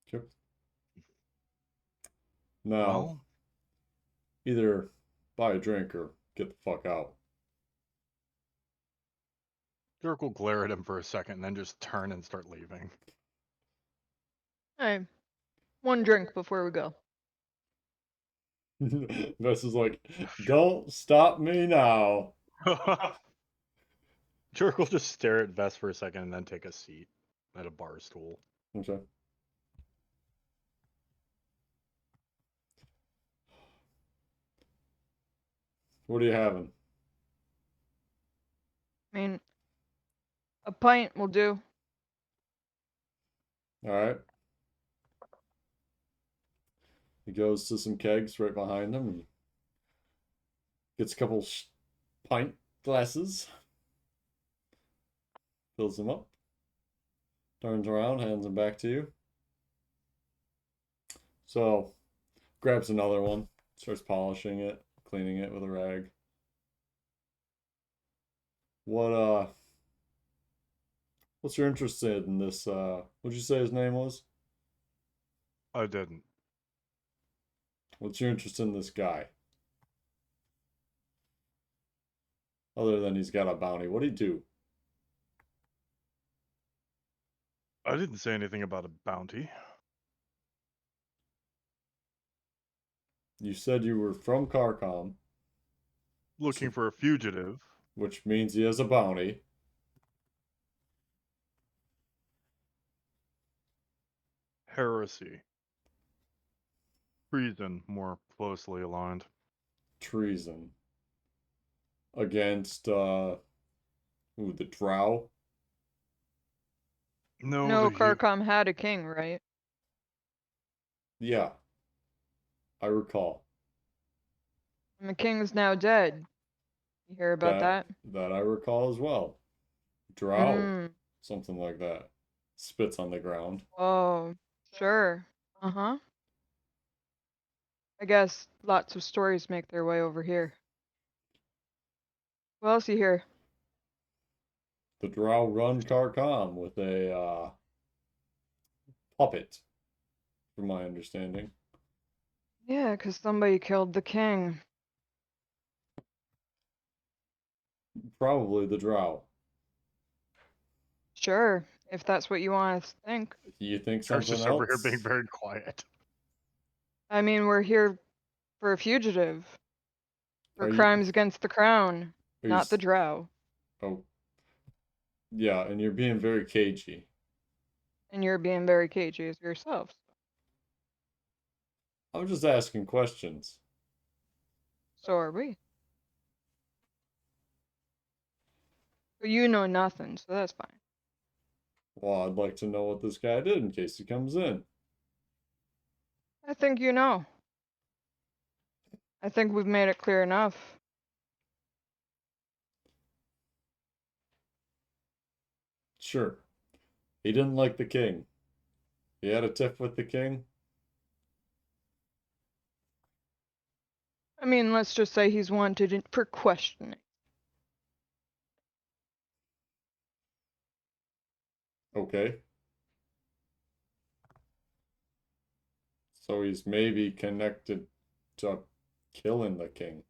Chip. Now, Well, either buy a drink or get the fuck out. Dirk will glare at him for a second and then just turn and start leaving. Hey. One drink before we go. Bess is like, don't stop me now. Dirk will just stare at Vess for a second and then take a seat at a bar stool. Okay. What are you having? I mean, a pint will do. All right. He goes to some kegs right behind him and gets a couple pint glasses, fills them up, turns around, hands them back to you. So, grabs another one, starts polishing it, cleaning it with a rag. What's your interest in this, what'd you say his name was? I didn't. What's your interest in this guy? Other than he's got a bounty, what'd he do? I didn't say anything about a bounty. You said you were from Carcom, Looking for a fugitive. which means he has a bounty. Heresy. Treason, more closely aligned. Treason. Against, the Drow? No, No, the Carcom had a king, right? Yeah. I recall. And the king's now dead. You hear about that? That I recall as well. Drow. Mm. Something like that. Spits on the ground. Oh, sure. Uh-huh. I guess lots of stories make their way over here. What else you hear? The Drow run Carcom with a puppet, from my understanding. Yeah, 'cause somebody killed the king. Probably the Drow. Sure, if that's what you want us to think. You think There's something just else? over here being very quiet. I mean, we're here for a fugitive. For Are you- crimes against the crown, Are you not the s- drow. Oh, yeah, and you're being very cagey. And you're being very cagey as yourself. I'm just asking questions. So are we. But you know nothing, so that's fine. Well, I'd like to know what this guy did in case he comes in. I think you know. I think we've made it clear enough. Sure. He didn't like the king. He had a tiff with the king. I mean, let's just say he's wanted for questioning. Okay. So he's maybe connected to killing the king.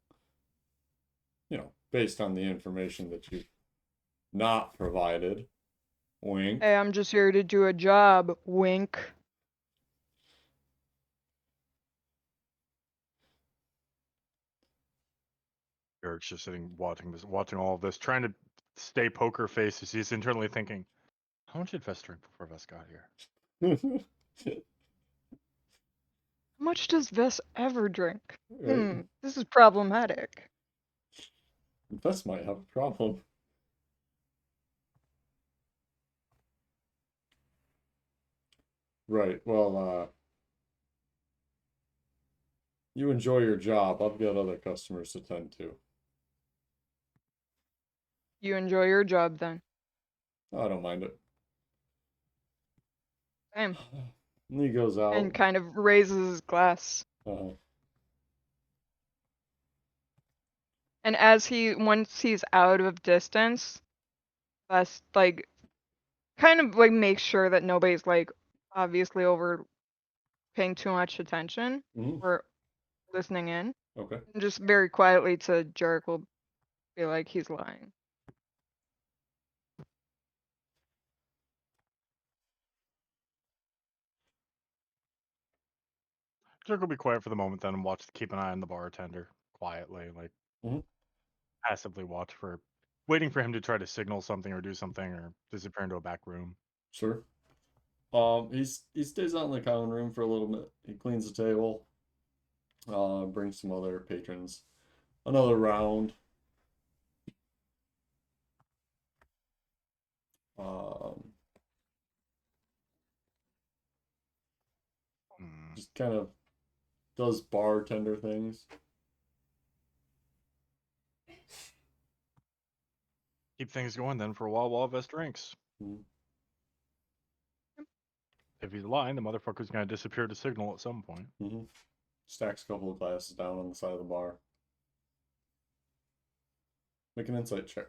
Based on the information that you've not provided. Wink. Hey, I'm just here to do a job. Wink. Eric's just sitting watching all of this, trying to stay poker face as he's internally thinking, how much did Vest drink before Vest got here? How much does Vess ever drink? Right? This is problematic. Vess might have a problem. Right. Well, you enjoy your job. I've got other customers to tend to. You enjoy your job then. I don't mind it. Same. And he goes out. And kind of raises his glass. Uh, And once he's out of distance, Vess, like, kind of, like, makes sure that nobody's, like, obviously over paying too much attention mhm, or listening in. okay. And just very quietly to Jerick will be like, he's lying. Jerk will be quiet for the moment then and keep an eye on the bartender quietly, like Mhm. passively waiting for him to try to signal something or do something or disappear into a back room. Sure. He stays out in the common room for a little bit. He cleans the table. Brings some other patrons. Another round. Um, Hmm. just kind of does bartender things. Keep things going then for a while Vest drinks. Mhm. If he's lying, the motherfucker's gonna disappear to signal at some point. Mm-hmm. Stacks a couple of glasses down on the side of the bar. Make an insight check.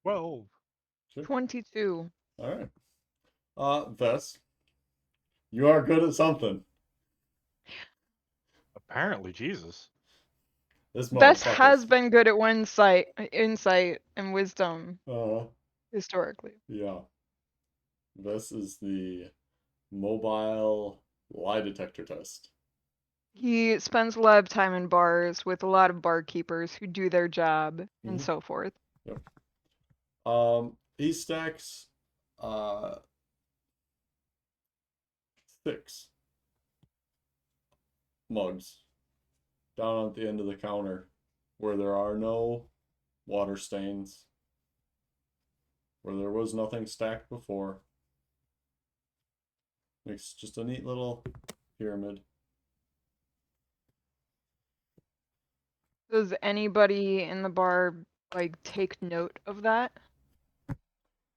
12. 22. All right. Vess, you are good at something. Apparently, Jesus. This Bess motherfucker. has been good at insight, and wisdom historically. Yeah. This is the mobile lie detector test. He spends a lot of time in bars with a lot of barkeepers who do their job and Mhm. so forth. Yep. He stacks 6 mugs down at the end of the counter where there are no water stains, where there was nothing stacked before. Makes just a neat little pyramid. Does anybody in the bar like take note of that?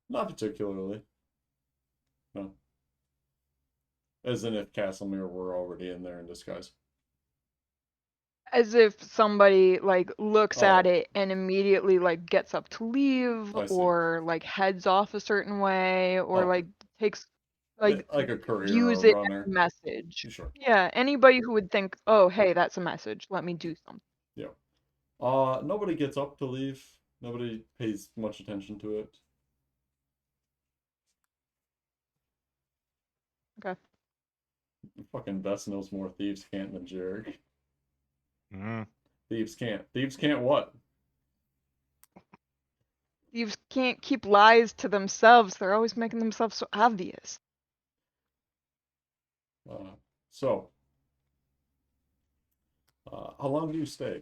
Not particularly. No. As in if Castlemere were already in there in disguise. As if somebody like looks at Oh. it and immediately like gets up to leave I see. or like heads off a certain way or Oh. like takes like Like a courier views or a it as runner. a message. Sure. Yeah, anybody who would think, "Oh, hey, that's a message. Let me do something." Yeah. Nobody gets up to leave. Nobody pays much attention to it. Okay. Fucking Bess knows more thieves can't than Jarek. Mm. Thieves can't. Thieves can't what? Thieves can't keep lies to themselves. They're always making themselves so obvious. Uh, so, how long do you stay?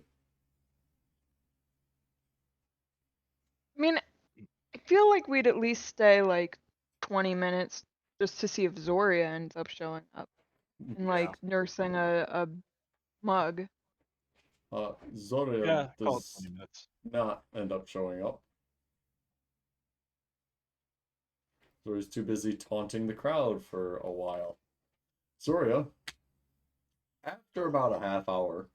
I mean, I feel like we'd at least stay like 20 minutes just to see if Zhoria ends up showing up and Yeah. like nursing a mug. Zhoria Yeah, call it does 20 minutes. not end up showing up. Zoria's too busy taunting the crowd for a while. Zhoria, after about a half hour,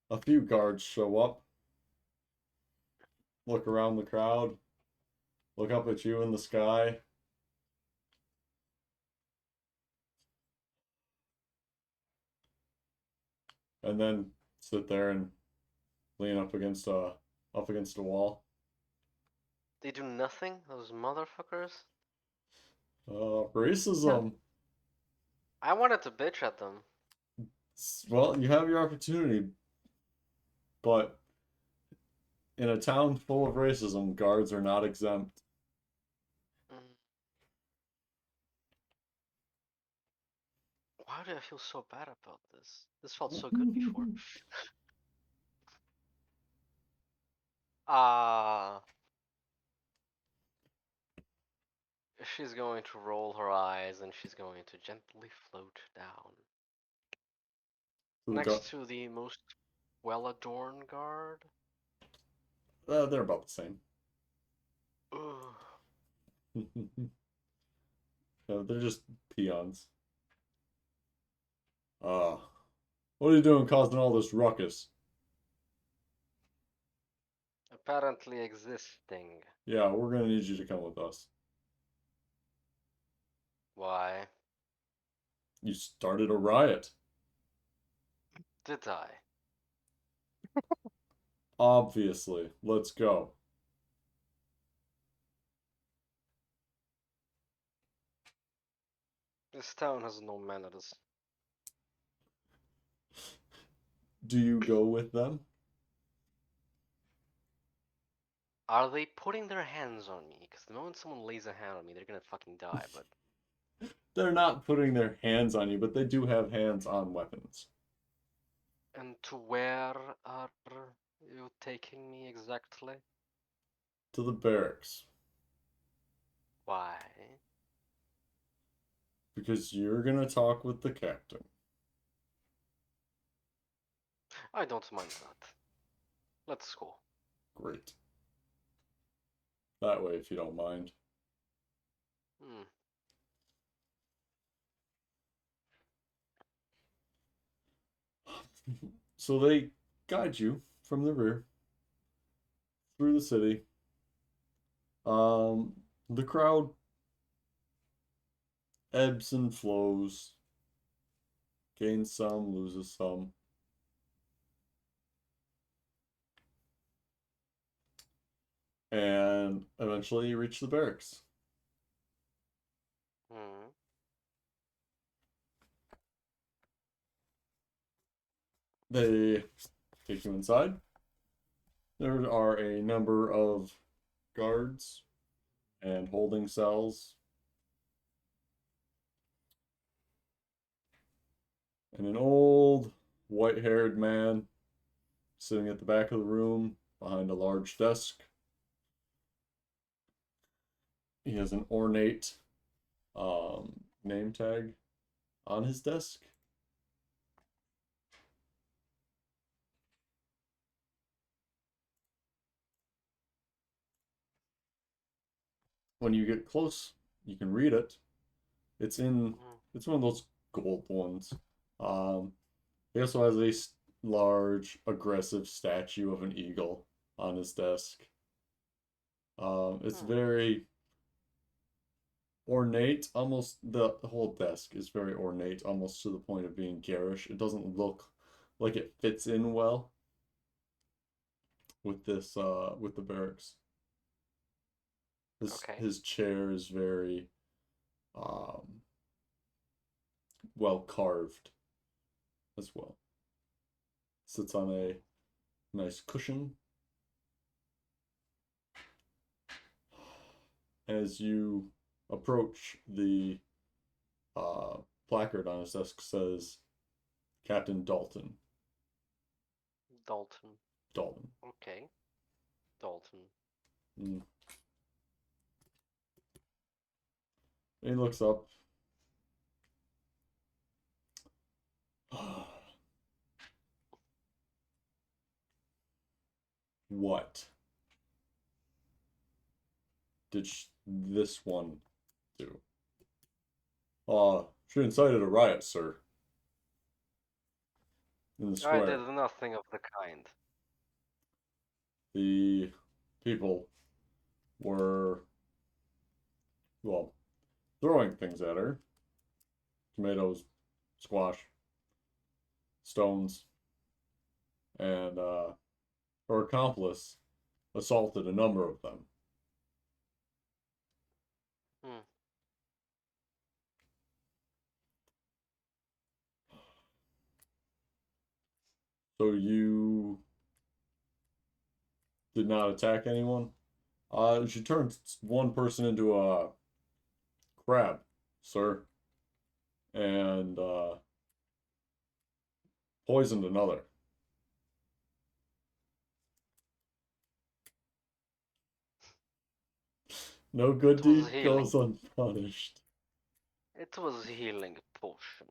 a few guards show up, look around the crowd, look up at you in the sky. And then sit there and lean up against a wall. They do nothing, those motherfuckers. Racism. I wanted to bitch at them. Well, you have your opportunity, but in a town full of racism, guards are not exempt. Mm. Why do I feel so bad about this? This felt so good before. Ah. She's going to roll her eyes and she's going to gently float down. So Next to the most well-adorned guard. they're about the same. Ugh. No, they're just peons. What are you doing causing all this ruckus? Apparently existing. Yeah, we're gonna need you to come with us. Why? You started a riot. Did I? Obviously. Let's go. This town has no manners. Do you go with them? Are they putting their hands on me? Because the moment someone lays a hand on me, they're gonna fucking die, but... They're not putting their hands on you, but they do have hands on weapons. And to where are you taking me exactly? To the barracks. Why? Because you're gonna talk with the captain. I don't mind that. Let's go. Great. That way, if you don't mind. Hmm. So they guide you from the rear through the city The crowd ebbs and flows, gains some, loses some. And eventually you reach the barracks. Hmm. They take you inside. There are a number of guards and holding cells, and an old white-haired man sitting at the back of the room behind a large desk. He has an ornate name tag on his desk. When you get close, you can read it. It's in. It's one of those gold ones. Um, he also has a large, aggressive statue of an eagle on his desk. It's very ornate, almost the whole desk is very ornate, almost to the point of being garish. It doesn't look like it fits in well with this with the barracks. Okay. His chair is very um well carved as well. Sits on a nice cushion. As you approach, the placard on his desk says Captain Dalton. Dalton. Dalton. Okay. Dalton. Mm. He looks up. What did this one do? She incited a riot, sir. In the I square. did nothing of the kind. The people were, well, throwing things at her. Tomatoes, squash, stones, and her accomplice assaulted a number of them. Hmm. So you did not attack anyone? She turned one person into a crab, sir, and poisoned another. No good It was deed healing. goes unpunished. It was healing potion.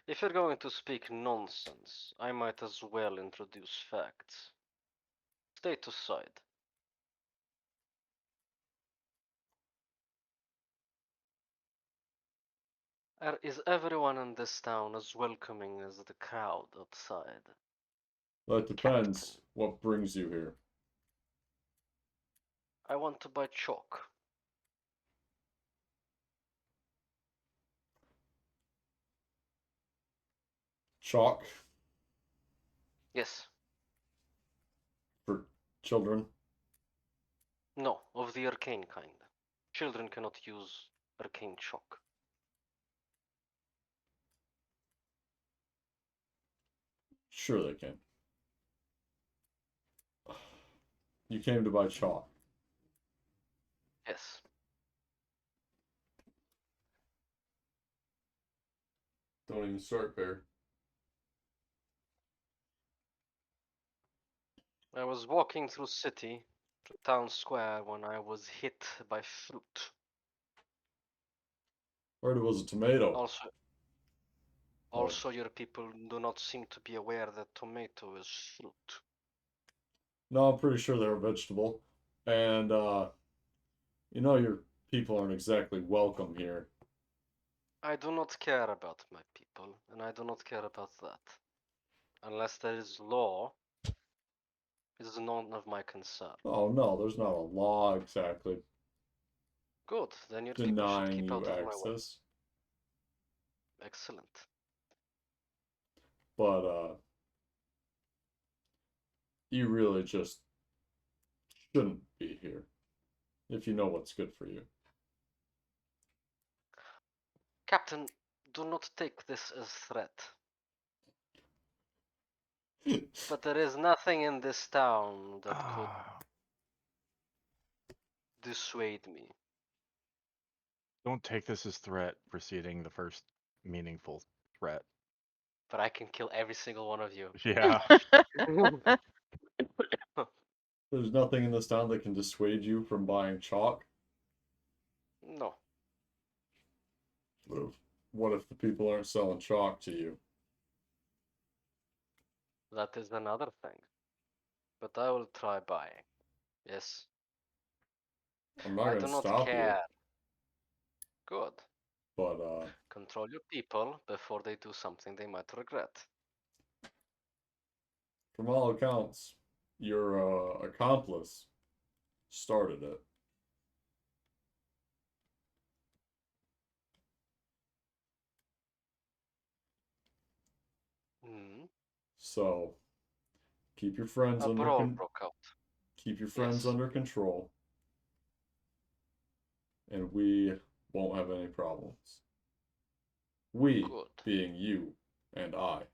If you're going to speak nonsense, I might as well introduce facts. State aside. Is everyone in this town as welcoming as the crowd outside? That depends Captain, what brings you here. I want to buy chalk. Chalk Yes. for children. No, of the arcane kind. Children cannot use arcane chalk. Sure they can. You came to buy chalk. Yes. Don't even start there. I was walking through city, through town square, when I was hit by fruit. Heard it was a tomato. Also, your people do not seem to be aware that tomato is fruit. No, I'm pretty sure they're a vegetable. And your people aren't exactly welcome here. I do not care about my people, and I do not care about that. Unless there is law, It's none of my concern. Oh no, there's not a law exactly Good, then your people should denying keep you out of my way. access. Excellent. But you really just shouldn't be here if you know what's good for you. Captain, do not take this as threat. But there is nothing in this town that could dissuade me. Don't take this as threat preceding the first meaningful threat. But I can kill every single one of you. Yeah. There's nothing in this town that can dissuade you from buying chalk. No. What if the people aren't selling chalk to you? That is another thing. But I will try buying. Yes. I'm not I going do to not stop care. Good. but Control your people before they do something they might regret. from all accounts, your accomplice started it. Hmm. So keep your friends A under brawl broke out. keep your friends Yes. under control, and we won't have any problems. We Good. being you and I.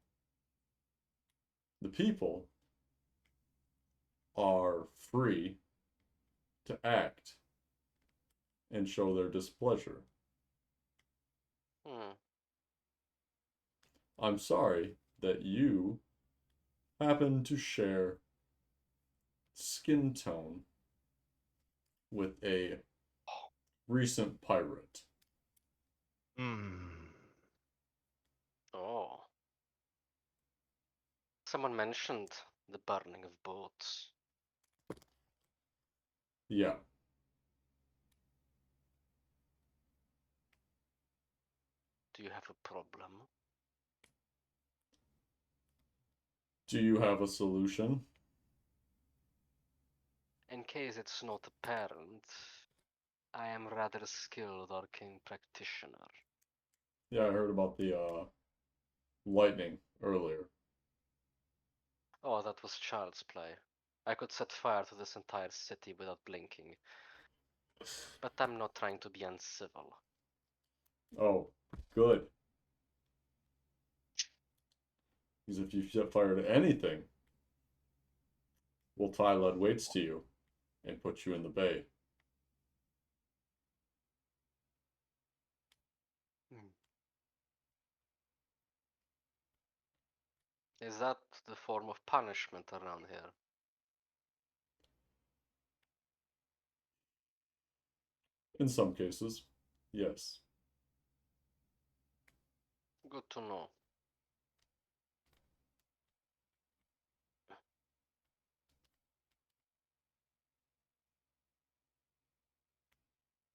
The people are free to act and show their displeasure. Hmm. I'm sorry that you happen to share skin tone with a recent pirate. Oh. Someone mentioned the burning of boats. Yeah. Do you have a problem? Do you have a solution? In case it's not apparent, I am rather skilled arcane practitioner. Yeah, I heard about the lightning earlier. Oh, that was child's play. I could set fire to this entire city without blinking. But I'm not trying to be uncivil. Oh, good. Because if you set fire to anything, we'll tie lead weights to you and put you in the bay. Is that the form of punishment around here? In some cases, yes. Good to know.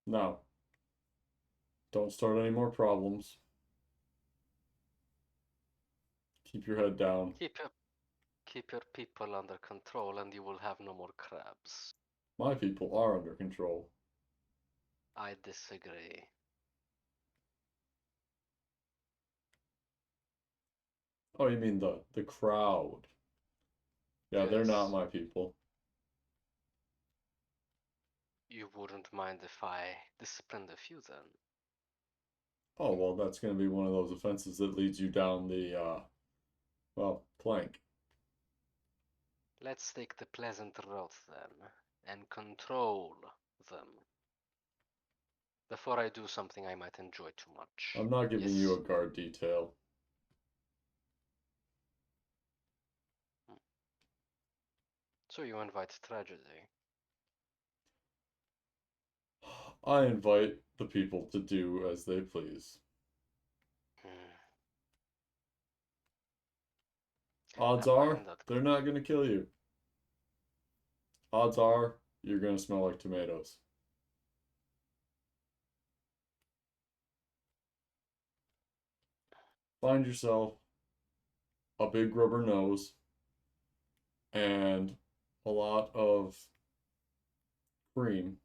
Now, don't start any more problems. Keep your head down. Keep your people under control and you will have no more crabs. My people are under control. I disagree. Oh, you mean the crowd? Yeah, they're not Yes. my people. You wouldn't mind if I disciplined a few then? Oh, well, that's going to be one of those offenses that leads you down the, well, plank. Let's take the pleasant route then, and control them. Before I do something I might enjoy too much. I'm not giving Yes. you a guard detail. So you invite tragedy. I invite the people to do as they please. Odds I are, find that they're not going to kill you. Odds are, you're going to smell like tomatoes. Find yourself a big rubber nose and a lot of cream,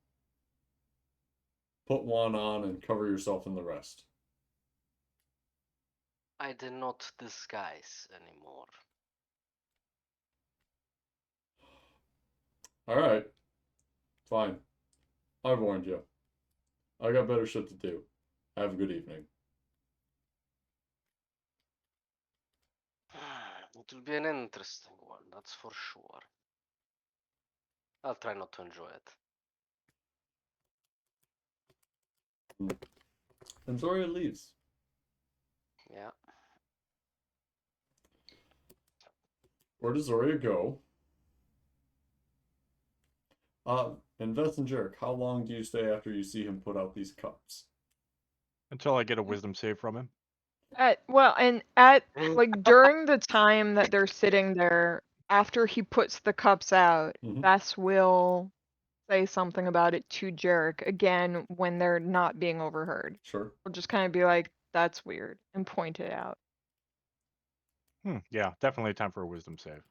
put one on, and cover yourself in the rest. I did not disguise anymore. Alright. Fine. I warned you. I got better shit to do. Have a good evening. It will be an interesting one, that's for sure. I'll try not to enjoy it. And Zhoria leaves. Yeah. Where does Zhoria go? And Veth and Jerk, how long do you stay after you see him put out these cups? Until I get a wisdom save from him. Like during the time that they're sitting there, after he puts the cups out, Mhm. Bess will say something about it to Jarek again when they're not being overheard. Sure. We'll just kind of be like, "That's weird," and point it out. Yeah, definitely time for a wisdom save.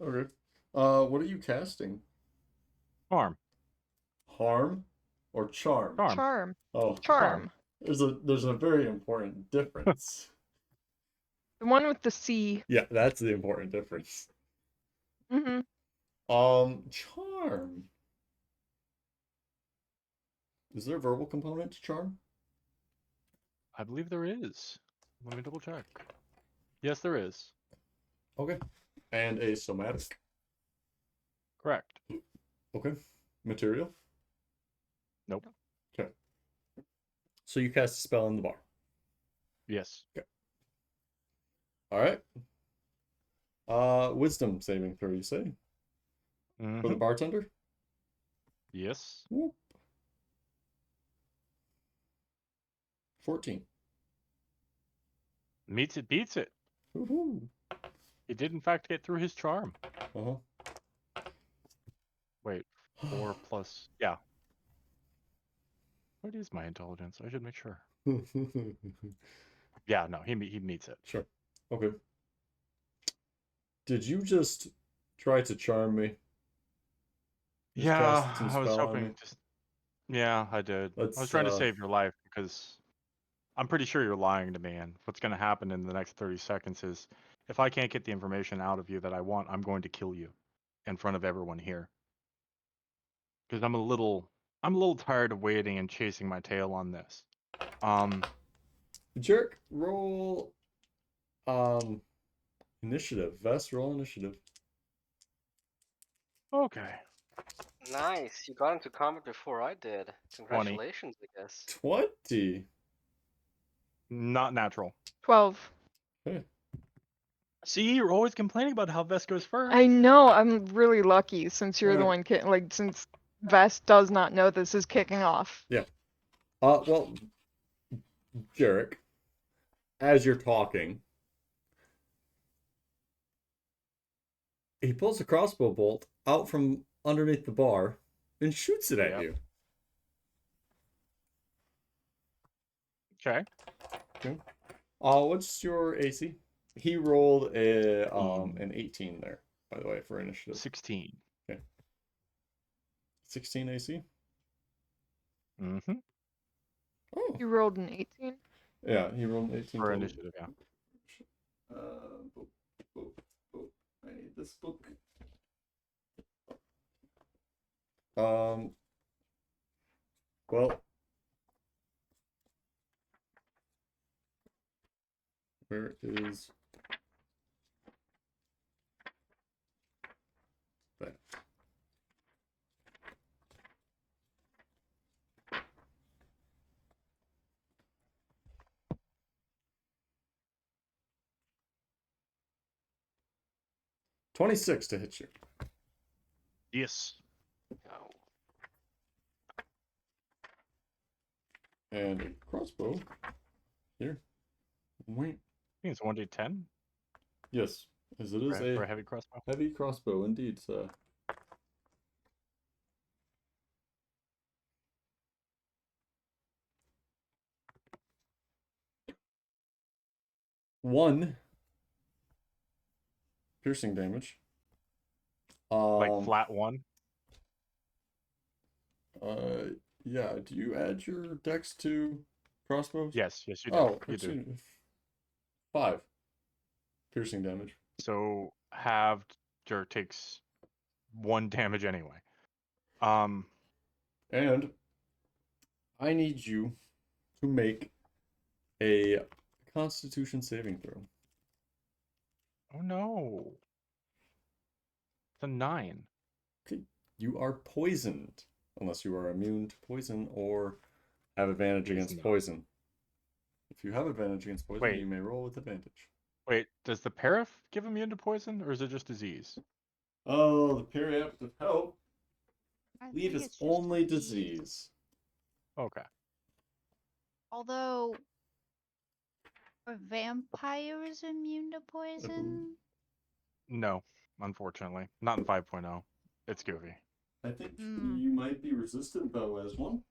Okay. What are you casting? Harm. Harm or charm? Charm. Charm. Oh, Charm. there's a very important difference. The one with the C. Yeah, that's the important difference. Mm-hmm. Charm. Is there a verbal component to charm? I believe there is. Let me double check. Yes, there is. Okay. And a somatic. Correct. Okay. Material? Nope. Okay. So you cast a spell in the bar. Yes. All right. Wisdom saving throw, you say? For the Mhm. bartender? Yes. Whoop. 14. Meets it, beats it. Woohoo. He did, in fact, get through his charm. Uh-huh. Wait, 4 plus. Yeah. What is my intelligence? I should make sure. Yeah, no, he meets it. Sure. Okay. Did you just try to charm me? Just Yeah, cast some I was spell on me? hoping. Yeah, I did. I was Let's, trying to save your life because I'm pretty sure you're lying to me. And what's going to happen in the next 30 seconds is if I can't get the information out of you that I want, I'm going to kill you in front of everyone here. Because I'm a little tired of waiting and chasing my tail on this. Jerk, roll initiative. Vest, roll initiative. Okay. Nice, you got into combat before I did. Congratulations, I guess. 20. Not natural. 12. Okay. See, you're always complaining about how Vest goes first. I know. I'm really lucky since you're the Alright. one since Vest does not know this is kicking off. Well, Jarek, as you're talking, he pulls a crossbow bolt out from underneath the bar and shoots it at Yep. you. Okay. What's your AC? He rolled an 18 there, by the way, for initiative. 16. 16 AC? Mm-hmm. Oh. You rolled an 18? Yeah, he rolled an 18 For total. initiative, yeah. Boop, boop, boop. I need this book. Well, where is that? $26 to hit you. Yes. Oh. And a crossbow here. Wait. I think it's 1d10 Yes, as it is for a a heavy crossbow. heavy crossbow indeed, sir. One piercing damage. Like flat 1? Yeah. Do you add your dex to crossbows? Yes, you do. Oh, You do. excuse me. 5 piercing damage. So halved Jerk takes 1 damage anyway. And I need you to make a Constitution saving throw. Oh no. It's a 9. Okay. You are poisoned, unless you are immune to poison or have advantage He's against not. poison. If you have advantage against poison, Wait. you may roll with advantage. Wait, does the Paraff give immune to poison, or is it just disease? Oh, the periaptive help. I Believe think it's it's just only disease. Okay. Although, are vampires immune to poison? No, unfortunately. Not in 5.0. It's goofy. I think Hmm. you might be resistant though as one.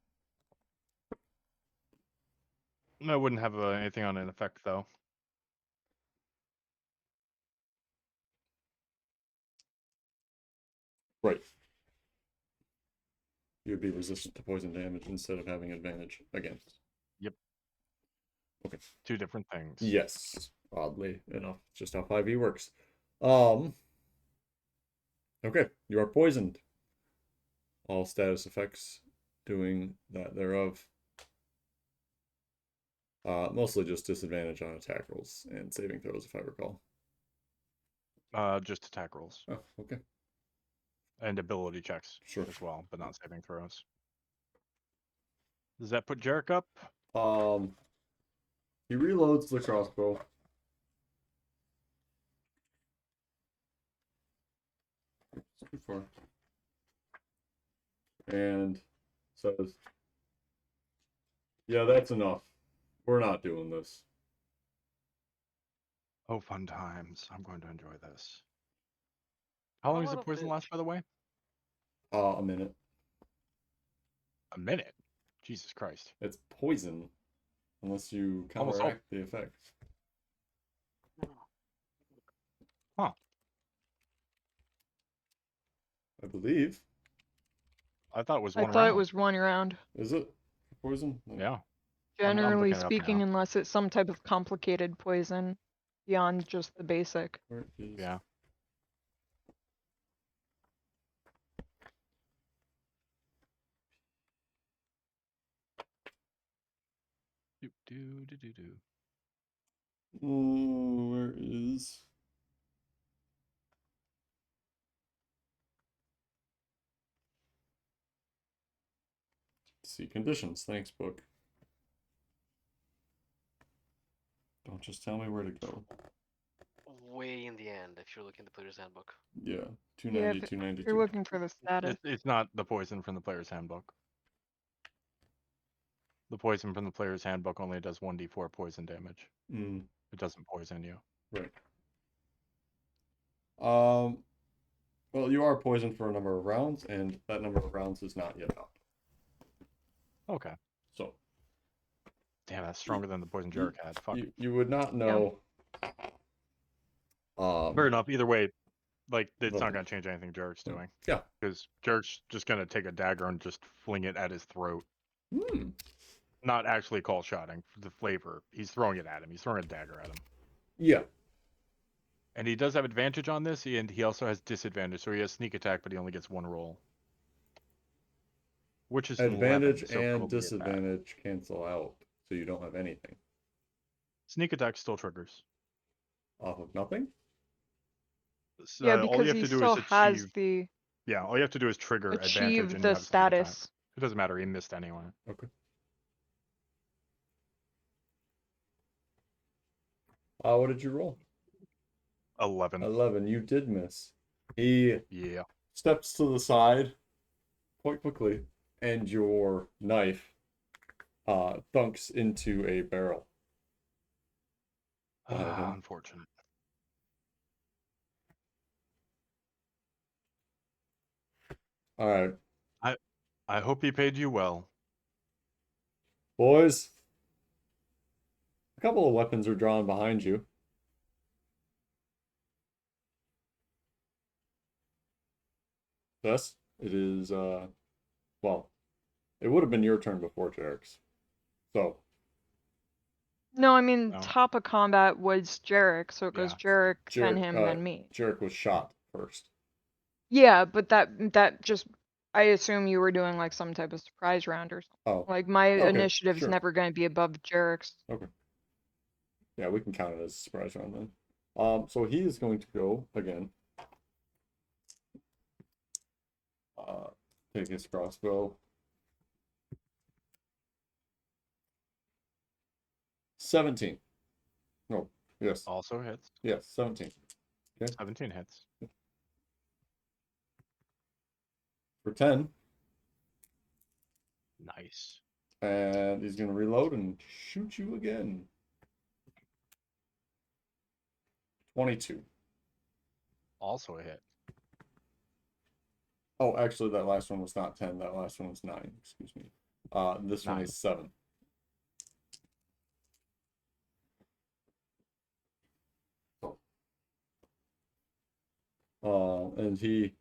I wouldn't have anything on an effect, though. Right. You'd be resistant to poison damage instead of having advantage against. Yep. Okay. 2 different things. Yes. Oddly enough, just how 5e works. Okay, you are poisoned. All status effects doing that thereof. Mostly just disadvantage on attack rolls and saving throws, if I recall. Just attack rolls. Oh, okay. And ability checks Sure. as well, but not saving throws. Does that put Jarek up? He reloads the crossbow. It's too far. And says, "Yeah, that's enough. We're not doing this." Oh, fun times. I'm going to enjoy this. How long does the poison last, by the way? A minute. A minute? Jesus Christ. It's poison, unless you Almost counteract the effect. Huh. I believe. I thought it was I one thought round. it was 1 round. Is it poison? No. Yeah. I'm Generally looking it up speaking, now. unless it's some type of complicated poison beyond just the basic. Where is... Yeah. Do do do do do. Oh, where is... See conditions. Thanks, book. Don't just tell me where to go. Way in the end, if you're looking at the player's handbook. Yeah, Yeah, 290, if 292. you're looking for the status. It's not the poison from the player's handbook. The poison from the player's handbook only does 1d4 poison damage. It doesn't poison you. Right. Well, you are poisoned for a number of rounds, and that number of rounds is not yet up. Okay. So. Damn, that's stronger than the poison Jarek had. Fuck. You would not know. Fair enough. Either way, like, it's Well, not going to change anything Jarek's doing. Yeah. Because Jarek's just going to take a dagger and just fling it at his throat. Hmm. Not actually call shotting for the flavor. He's throwing it at him. He's throwing a dagger at him. Yeah. And he does have advantage on this, and he also has disadvantage. So he has sneak attack, but he only gets 1 roll. Which is Advantage 11, so and probably a bad. disadvantage cancel out, so you don't have anything. Sneak attack still triggers. Off of nothing? So Yeah, all you because have he to do still is has achieve. the Yeah, all you have to do is trigger advantage, achieve and you the have sneak attack. status. It doesn't matter. He missed anyway. Okay. What did you roll? 11. 11. You did miss. He Yeah. steps to the side quite quickly, and your knife thunks into a barrel. Unfortunate. All right. I hope he paid you well. Boys, a couple of weapons are drawn behind you. Thus, it is, well, it would have been your turn before Jarek's. So, No, I mean No. top of combat was Jarek, so it goes Yeah. Jarek, then Jarek, him, then me. Jarek was shot first. Yeah, but that just I assume you were doing like some type of surprise round or something. Oh, Like my okay, initiative's sure. never going to be above Jarek's. Okay. Yeah, we can count it as a surprise round then. So he is going to go again. Take his crossbow. 17. No, yes. Also hits. Yes, 17. 17 hits. For 10. Nice. And he's going to reload and shoot you again. 22. Also a hit. Oh, actually, that last one was not 10. That last one was 9. Excuse me. This one 9. is 7. And he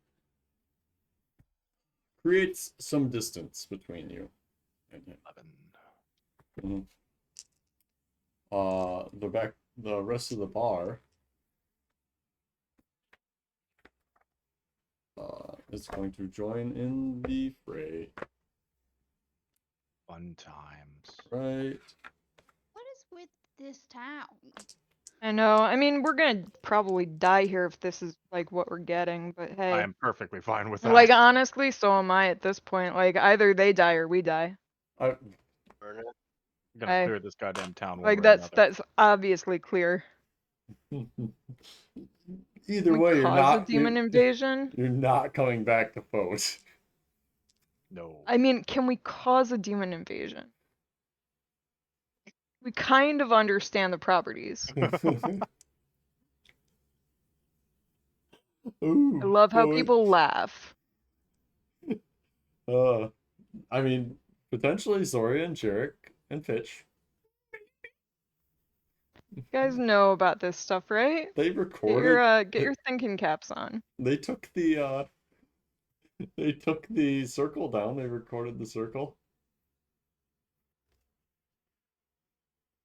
creates some distance between you and him. 11. The rest of the bar is going to join in the fray. Fun times. Right. What is with this town? I know. I mean, we're going to probably die here if this is like what we're getting, but hey. I am perfectly fine with that. Like honestly, so am I at this point. Like either they die or we die. I, Burn it. I'm gonna clear this goddamn town one Like way or another. that's obviously clear. either We way, you're cause not a demon invasion. You're not coming back to Foes. No. I mean, can we cause a demon invasion? We kind of understand the properties. Ooh, I love how boy. people laugh. I mean, potentially Zhoria and Jarek and Fitch. You guys know about this stuff, right? They Get recorded. your thinking caps on. They took the circle down. They recorded the circle.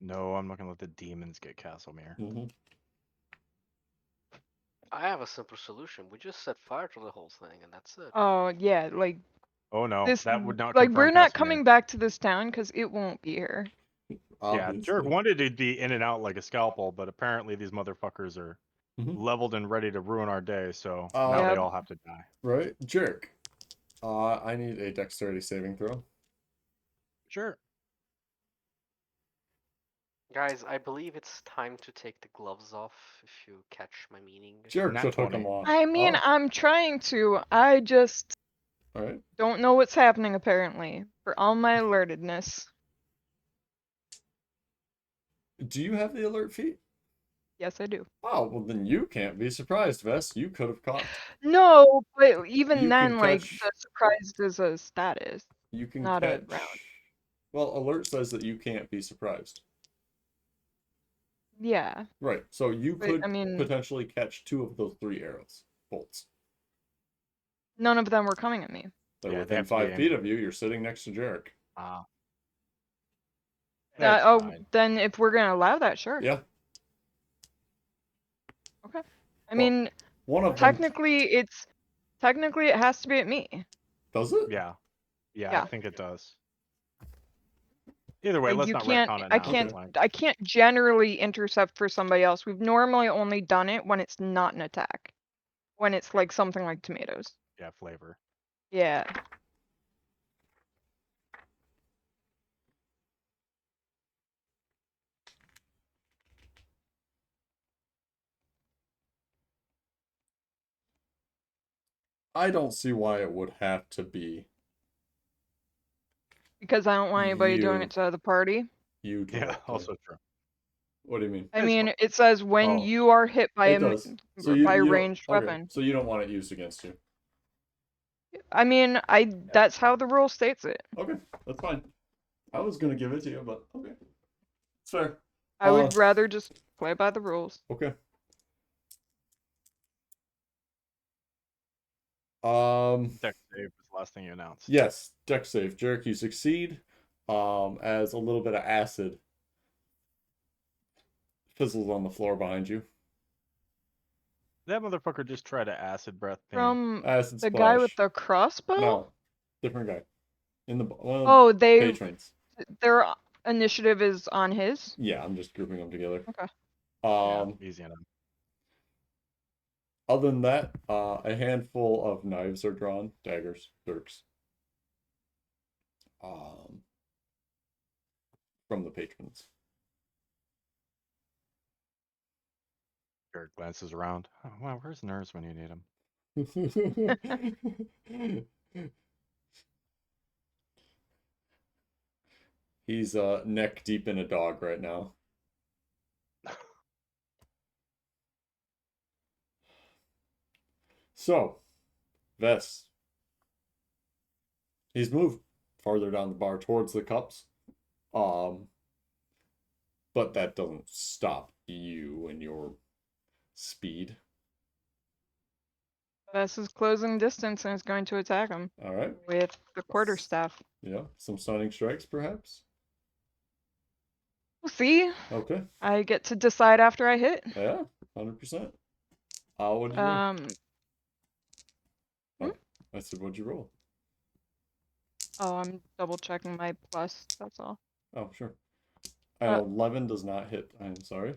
No, I'm not gonna let the demons get Castlemere. Mm-hmm. I have a simple solution. We just set fire to the whole thing, and that's it. Oh yeah, like Oh no, this. that would not Like confirm we're not Castlemere. coming back to this town because it won't be here. Yeah, Obviously. Jerk wanted to be in and out like a scalpel, but apparently these motherfuckers are leveled and ready to ruin our day, so now Yep. they all have to die. Right, Jerk. I need a dexterity saving throw. Sure. Guys, I believe it's time to take the gloves off, if you catch my meaning. Jerk Nat should hook 20. him off. I mean, Oh, I'm trying to. I just all right. don't know what's happening apparently. For all my alertedness. Do you have the alert feat? Yes, I do. Oh, well then you can't be surprised, Vess. You could have caught. No, but even You then, can like catch- the surprise is a status. You can Not a catch. round. Well, alert says that you can't be surprised. Yeah. Right. So you But, could I mean- potentially catch 2 of those 3 arrows, bolts. None of them were coming at me. They're Yeah, they within have to be 5 feet aimed. of you. You're sitting next to Jarek. That's Oh, fine. then if we're gonna allow that, sure. Yeah. Okay. I Well, mean, One of them technically it has to be at me. does it? Yeah. Yeah, Yeah. I think it does. Either way, Like, let's you not can't. retcon it I now. can't. Like, I can't generally intercept for somebody else. We've normally only done it when it's not an attack. When it's like something like tomatoes. yeah, flavor. Yeah. I don't see why it would have to be Because I don't want anybody doing You- it to the party. you Yeah, directly. also true. What do you mean? I It's mean, it says when Oh. you are hit by It a does. So you by a don't- ranged okay, weapon. So you don't want it used against you. I mean, that's how the rule states it. Okay, that's fine. I was gonna give it to you, but okay. It's fair. I would rather just play by the rules. Okay. Deck save was the last thing you announced. Yes, deck save. Jarek, you succeed. As a little bit of acid fizzles on the floor behind you. That motherfucker just tried to acid breath me. From Acid the guy with splash. the crossbow? No, different guy. One of the Oh, patrons. their initiative is on his? Yeah, I'm just grouping them together. Okay. Yeah, easy enough. Other than that, a handful of knives are drawn, daggers, dirks. From the patrons. Jared glances around. Oh, wow, where's Nerves when you need him? He's neck deep in a dog right now. So, Vess. He's moved farther down the bar towards the cups. But that doesn't stop you and your speed. Vess is closing distance and is going to attack him All right. with the quarterstaff. Yeah, some stunning strikes, perhaps. We'll see. Okay. I get to decide after I hit. Yeah, 100%. What'd you roll? Oh, I said, what'd you roll? Oh, I'm double checking my plus. That's all. Oh, sure. 11 does not hit. I'm sorry.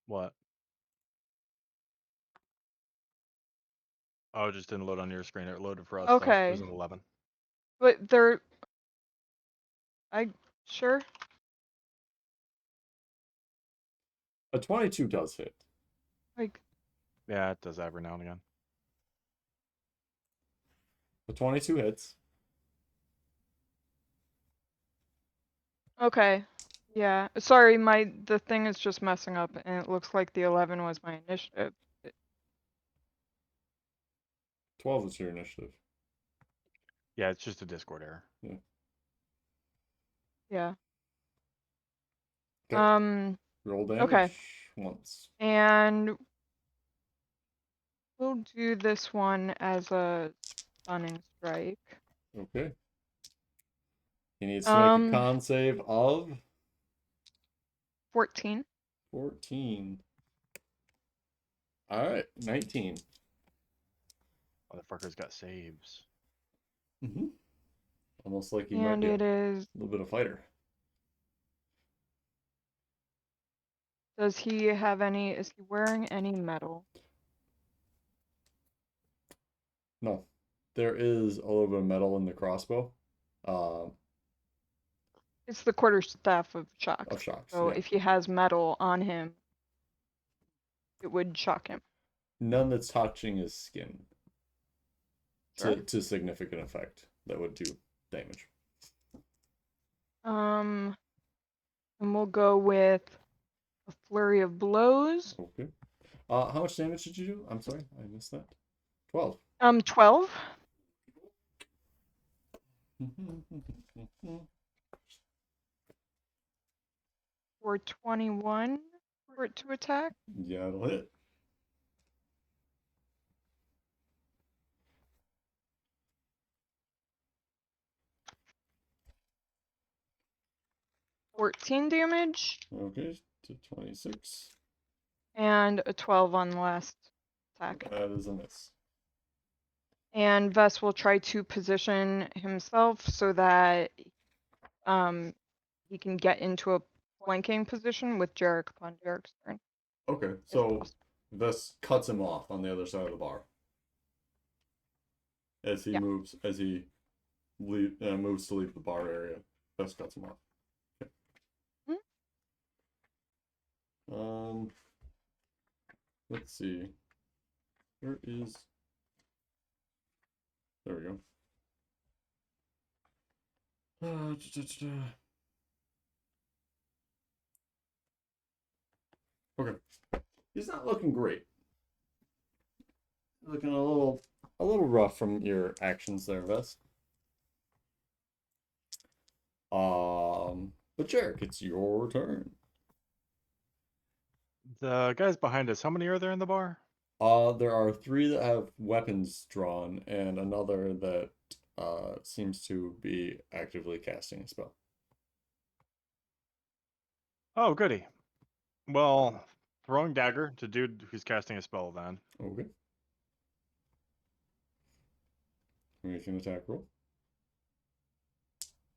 What? Oh, it just didn't load on your screen. It loaded for us. Though. Okay. It was an 11. But they're. Sure. A 22 does hit. Like. Yeah, it does every now and again. A 22 hits. Okay. Yeah. Sorry, the thing is just messing up, and it looks like the 11 was my initiative. 12 is your initiative. Yeah, it's just a Discord error. Yeah. Yeah. Okay. Roll damage okay. once. And we'll do this one as a stunning strike. Okay. He needs to make a con save of 14. 14. All right, 19. Motherfucker's got saves. Mm-hmm. Almost like he And might be it is. a little bit of fighter. Does he have any? Is he wearing any metal? No, there is a little bit of metal in the crossbow. It's the quarterstaff of shocks. Of shocks. So yeah. if he has metal on him, it would shock him. None that's touching his skin. Sure. To significant effect that would do damage. And we'll go with a flurry of blows. Okay. How much damage did you do? I'm sorry, I missed that. 12. 12. For 21 for it to attack. Yeah, it'll hit. $14 damage. Okay, to 26. And a 12 on the last attack. That is a miss. And Vess will try to position himself so that he can get into a flanking position with Jarek upon Jarek's turn. Okay, so this cuts him off on the other side of the bar. As he moves, moves to leave the bar area, Vess cuts him off. Okay. Let's see. There we go. Okay. He's not looking great. Looking a little rough from your actions there, Vess. But Jarek, it's your turn. The guys behind us, how many are there in the bar? There are 3 that have weapons drawn, and another that seems to be actively casting a spell. Oh, goody. Well, throwing dagger to dude who's casting a spell then. Okay. Make an attack roll.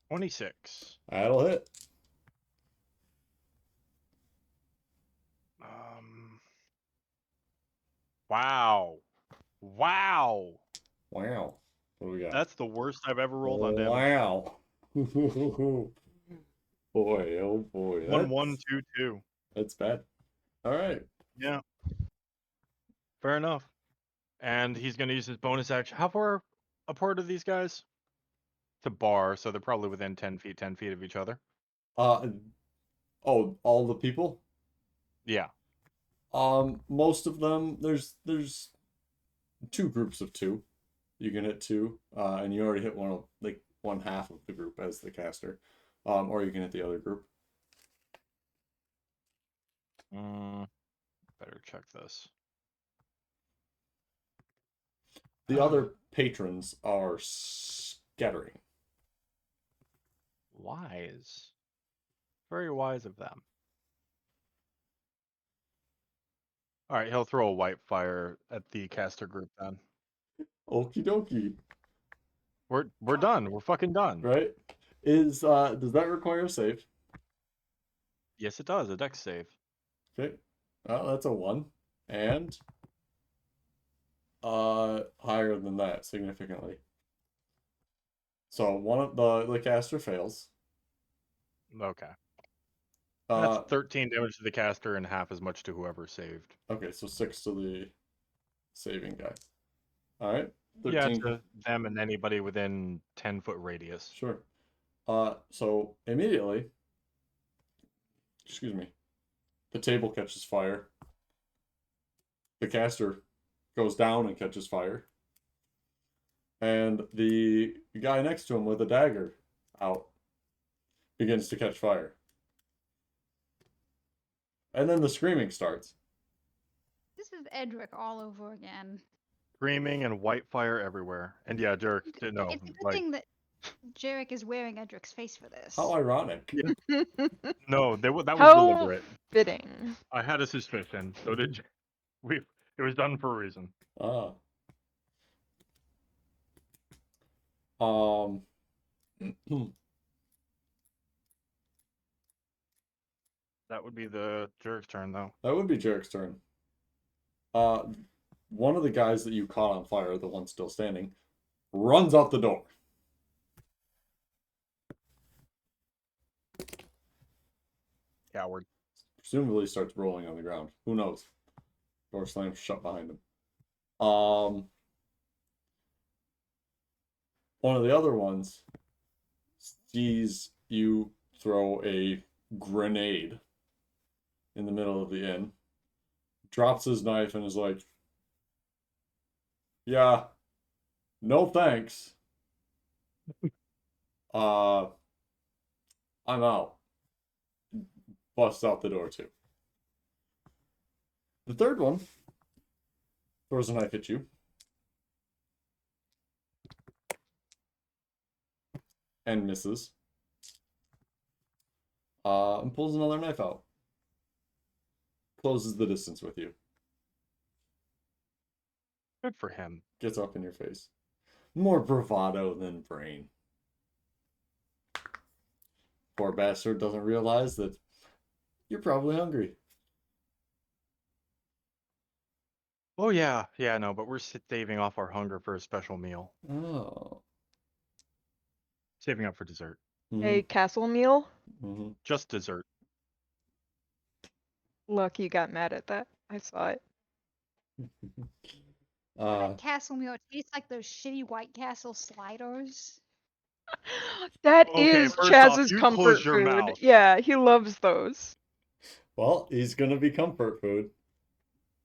26. That'll hit. Wow. Wow. Wow. What do we got? That's the worst I've ever rolled on damage. Wow. Boy, oh boy. 1, 1, 2, 2. That's bad. All right. Yeah. Fair enough. And he's going to use his bonus action. How far apart are these guys? It's a bar, so they're probably within 10 feet of each other. Oh, all the people? Yeah. Most of them, there's 2 groups of 2. You can hit 2, and you already hit one half of the group as the caster. Or you can hit the other group. Better check this. The other patrons are scattering. Wise. Very wise of them. All right, he'll throw a white fire at the caster group then. Okie dokie. We're done. We're fucking done. Right? Does that require a save? Yes, it does. A dex save. Okay. Oh, that's a 1. And higher than that significantly. So one of the caster fails. Okay. Uh, That's 13 damage to the caster and half as much to whoever saved. okay, so 6 to the saving guy. All right. Yeah, 13. to them and anybody within 10-foot radius. Sure. So immediately, excuse me, the table catches fire. The caster goes down and catches fire. And the guy next to him with a dagger out begins to catch fire. And then the screaming starts. This is Edric all over again. Screaming and white fire everywhere. And yeah, Dirk, no. It's a good thing that Jarek is wearing Edric's face for this. How ironic. No, that was How deliberate. fitting. I had a suspicion. So did we. It was done for a reason. Ah. That would be the Jerk's turn, though. That would be Jarek's turn. One of the guys that you caught on fire, the one still standing, runs out the door. Coward. Presumably starts rolling on the ground. Who knows? Door slams shut behind him. One of the other ones sees you throw a grenade in the middle of the inn, drops his knife and is like, yeah, no thanks. I'm out. Busts out the door too. The third one throws a knife at you. And misses. And pulls another knife out. Closes the distance with you. Good for him. Gets up in your face. More bravado than brain. Poor bastard doesn't realize that you're probably hungry. Oh, yeah. Yeah, no, but we're saving off our hunger for a special meal. Oh. Saving up for dessert. A castle meal? Mm-hmm. Just dessert. Look, you got mad at that. I saw it. That castle meal tastes like those shitty White Castle sliders. That Okay, is first off, Chaz's you comfort close your food. mouth. Yeah, he loves those. Well, he's gonna be comfort food.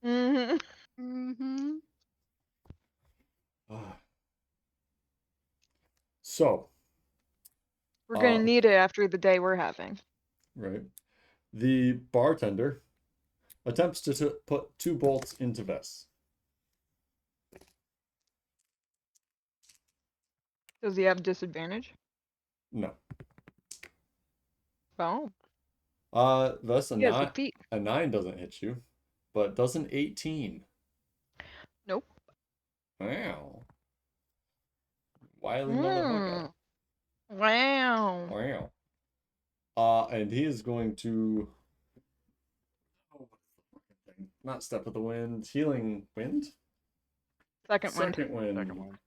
Mm-hmm. Mm-hmm. So. We're gonna need it after the day we're having. Right. The bartender attempts to put 2 bolts into Vess. Does he have disadvantage? No. Oh, Thus he has the feet. a 9 doesn't hit you, but does an 18. Nope. Wow. Wily motherfucker. Wow. Wow. And he is going to. Oh, what's the fucking thing? Not Step of the Wind. Healing Wind? Second wind. Second Wind. Second one.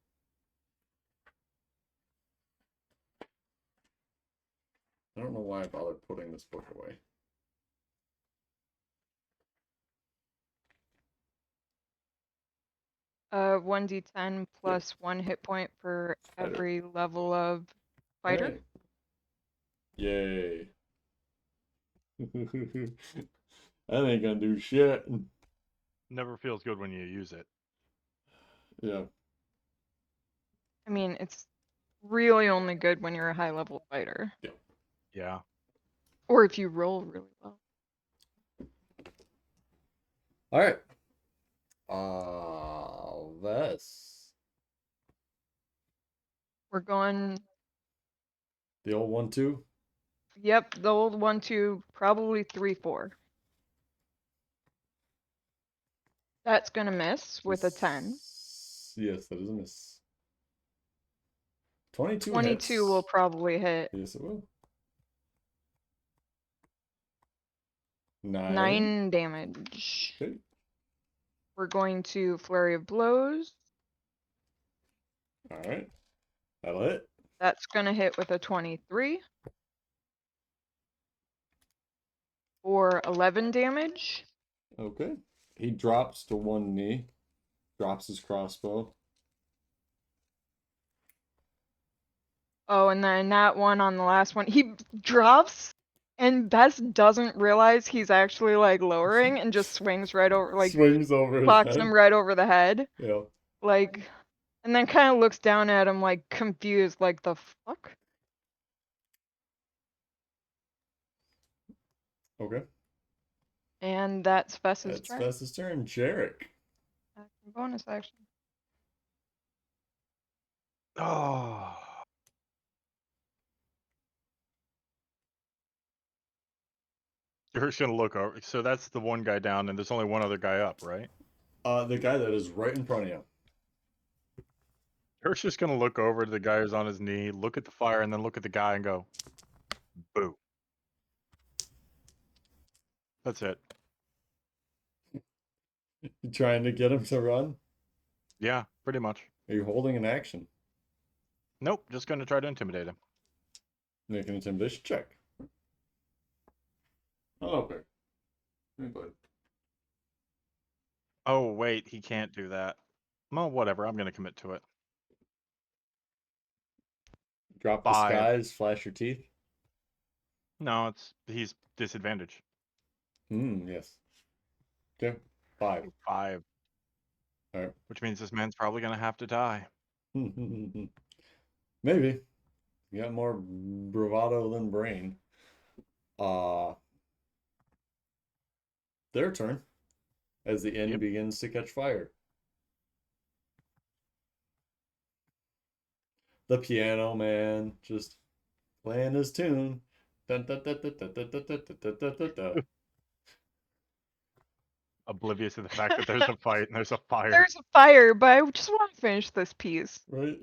I don't know why I bothered putting this book away. Uh, 1d10 plus 1 hit point for Fighter. every level of fighter. Hey. Yay. That ain't gonna do shit. Never feels good when you use it. Yeah. I mean, it's really only good when you're a high level fighter. Yeah. Or if you roll really well. Alright. This. We're going, The old 1-2. yep, the old 1-2, probably 3-4. That's gonna miss with a 10. Yes, that is a miss. 22 22 hits. will probably hit. Yes, it will. 9. 9 damage. Okay. We're going to Flurry of Blows. Alright. That'll hit. That's gonna hit with a 23. For 11 damage. Okay. He drops to one knee. Drops his crossbow. Oh, and then that one on the last one, he drops, and Best doesn't realize he's actually like lowering and just swings right over, like Swings over his clocks head. him right over the head, Yeah. like, and then kind of looks down at him like confused, like the fuck. Okay. And that's Best's That's turn. Best's turn. Jarek. Action bonus action. Oh. You're just gonna look over. So that's the one guy down, and there's only one other guy up, right? The guy that is right in front of you. Eric's just gonna look over to the guy who's on his knee, look at the fire, and then look at the guy and go, "Boo." That's it. You trying to get him to run? Yeah, pretty much. Are you holding an action? Nope, just gonna try to intimidate him. Make an intimidation check. Oh, okay. Hey, bud. Oh wait, he can't do that. Well, whatever. I'm gonna commit to it. Drop 5. disguise, flash your teeth. No, he's disadvantage. Yes. Okay. 5. 5. Alright. Which means this man's probably gonna have to die. Maybe. You got more bravado than brain. Their turn as the inn Yep. begins to catch fire. The piano man just playing his tune. Dun, dun, dun, dun, dun, dun, dun, dun, dun, dun, dun, dun. Oblivious to the fact that there's a fight and there's a fire. There's a fire, but I just want to finish this piece. Right?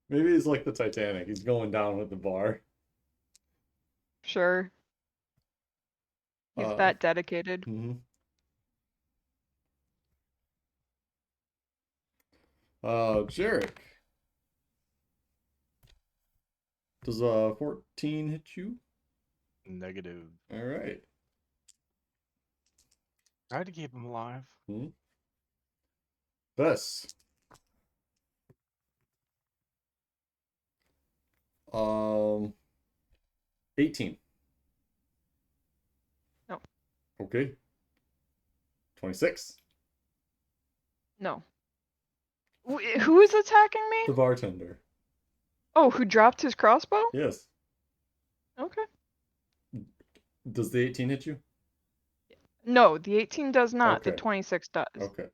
Maybe he's like the Titanic. He's going down with the bar. Sure. He's that dedicated. Mm-hmm. Jarek. Does 14 hit you? Negative. All right. Tried to keep him alive. Bess. 18. No. Okay. 26. No. Who is attacking The me? bartender. Oh, who dropped his crossbow? Yes. Okay. Does the 18 hit you? No, the 18 does not. The Okay. 26 does. Okay.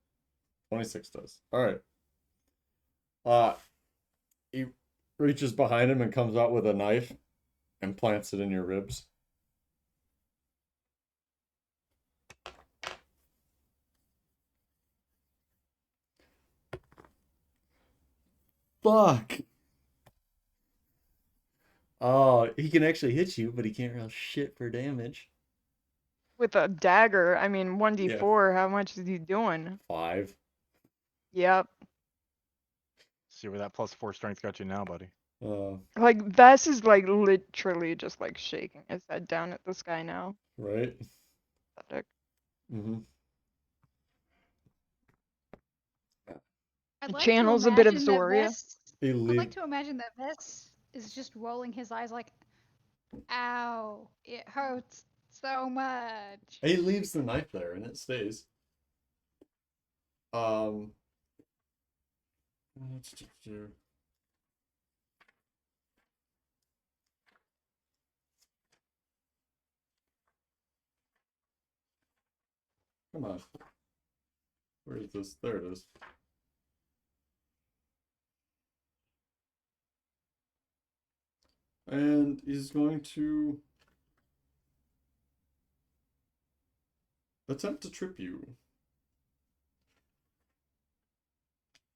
26 does. All right. reaches behind him and comes out with a knife and plants it in your ribs. Fuck. Oh, he can actually hit you, but he can't roll shit for damage. With a dagger, I mean, 1d4, how much is he doing? 5. Yep. See where that +4 strength got you now, buddy. Like, Vess is, like, literally just, like, shaking his head down at the sky now. Right? Pathetic. Mm-hmm. I'd like Channels to a bit of imagine that Zhoria. Vess. He I'd like leave. to imagine that Vess is just rolling his eyes like, "Ow, it hurts so much." He leaves the knife there, and it stays. Let's just do. Come on. Where is this? There it is. And he's going to attempt to trip you.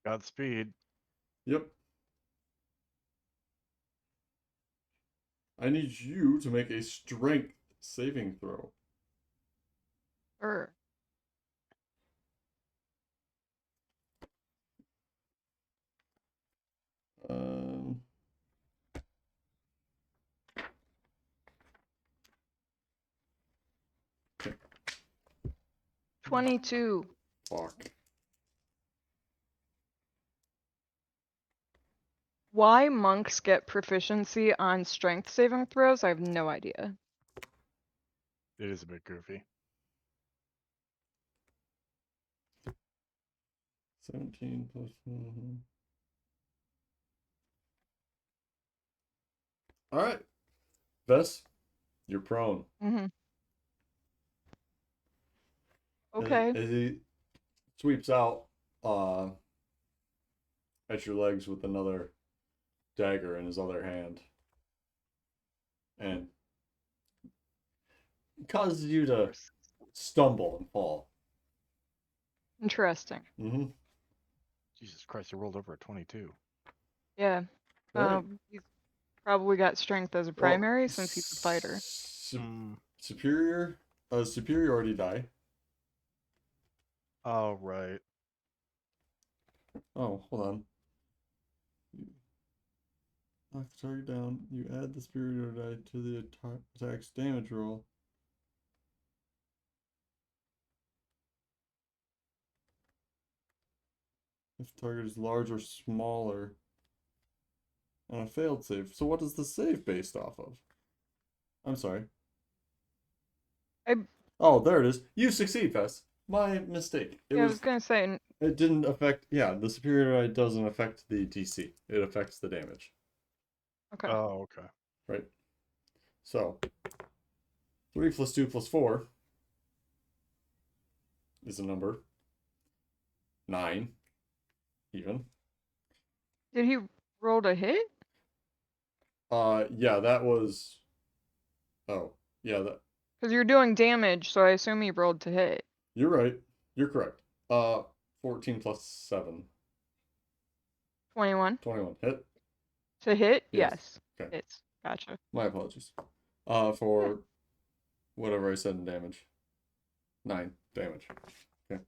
Godspeed. Yep. I need you to make a strength saving throw. Or Um, 22. fuck. Why monks get proficiency on strength saving throws, I have no idea. It is a bit goofy. 17 plus. All right. Vess, you're prone. Mm-hmm. Okay. As he sweeps out at your legs with another dagger in his other hand. And causes you to stumble and fall. Interesting. Mm-hmm. Jesus Christ, he rolled over a 22. Yeah. Right. He's probably got strength as a Well, primary since he's a fighter. Superior, superiority die. Oh, right. Oh, hold on. Knock the target down. You add the superiority die to the attack's damage roll. If the target is large or smaller. On a failed save. So what is the save based off of? I'm sorry. Oh, there it is. You succeed, Fess. My mistake. I was gonna say. It didn't affect. Yeah, the superiority doesn't affect the DC. It affects the damage. Okay. Oh, okay. Right. So 3 plus 2 plus 4 is a number. 9. Even. Did he roll to hit? Yeah, that was. Oh, yeah, that. Because you're doing damage, so I assume he rolled to hit. You're right. You're correct. 14 plus 7. 21. 21. Hit. To hit? Yes. Yes. Okay. Hits. Gotcha. My apologies. For whatever I said in damage. 9 damage. Okay.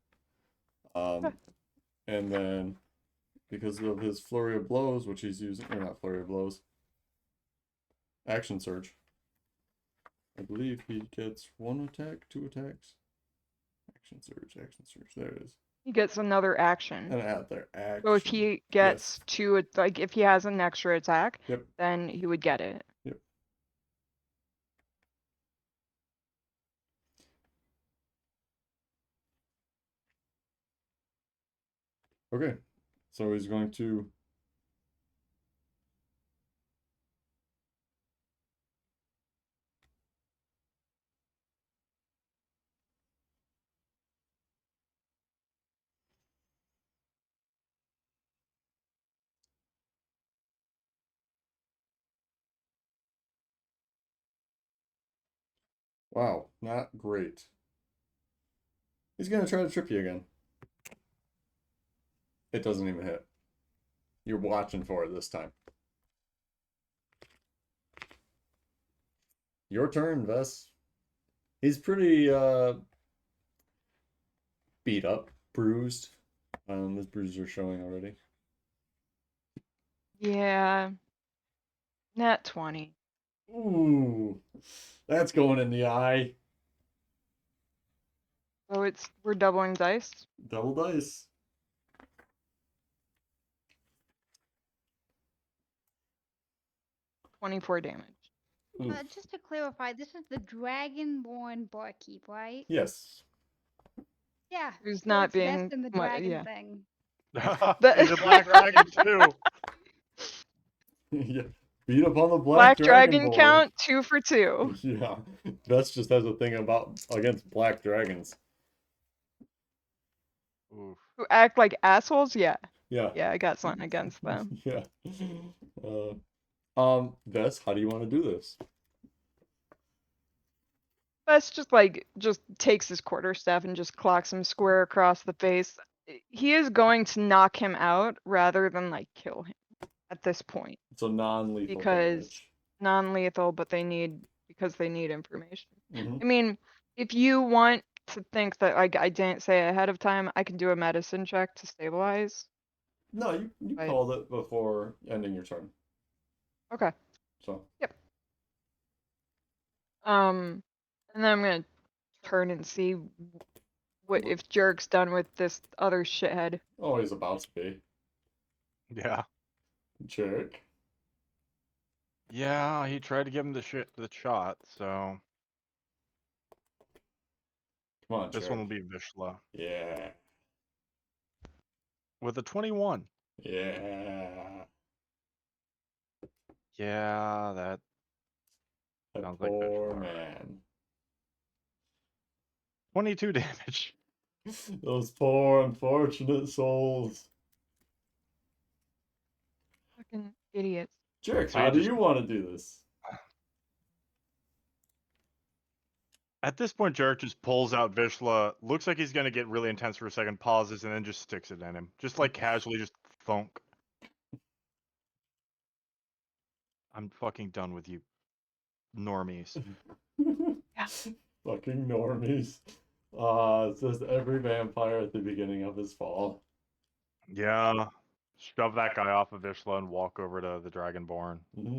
And then because of his flurry of blows, which he's using, or not flurry of blows, action surge. I believe he gets 1 attack, 2 attacks. Action surge, there it is. He gets another action. And add their action. So if he gets two, like if he has an extra attack, Yep. then he would get it. Yep. Okay. So he's going to Wow, not great. He's gonna try to trip you again. It doesn't even hit. You're watching for it this time. Your turn, Vess. He's pretty beat up, bruised. His bruises are showing already. Yeah. Nat 20. Ooh, that's going in the eye. So we're doubling dice. Double dice. 24 damage. Oof. Just to clarify, this is the Dragonborn barkeep, right? Yes. Yeah. Who's so not it's less being than the mu- dragon yeah. thing. And the black dragon too. Yeah. Beat up on the Black dragon board. count 2 for 2. Yeah. Vess just has a thing about against black dragons. Oof. Who act like assholes? Yeah. Yeah. Yeah, I got something against them. Yeah. Vess, how do you want to do this? Bess just takes his quarterstaff and just clocks him square across the face. He is going to knock him out rather than like kill him at this point. So non-lethal Because damage. non-lethal, but they need information. Mhm. I mean, if you want to think that like I didn't say ahead of time, I can do a medicine check to stabilize. No, you Right. called it before ending your turn. Okay. So And then I'm gonna turn and see what if Jerk's done with this other shithead. oh, he's about to be. Yeah. Jerk. Yeah, he tried to give him the shot, so Come on, this Jerk. one will be Vishla. Yeah. With a 21. Yeah. Yeah, that That sounds like poor Vishla. man. 22 damage. Those poor unfortunate souls. Fucking idiots. Jerk, So how you do just- you want to do this? At this point, Jarek just pulls out Vishla, looks like he's gonna get really intense for a second, pauses, and then just sticks it in him. Just like casually, just thunk. I'm fucking done with you, normies. Yeah. Fucking normies. It says every vampire at the beginning of his fall. Yeah. Shove that guy off of Vishla and walk over to the Dragonborn. Mm-hmm.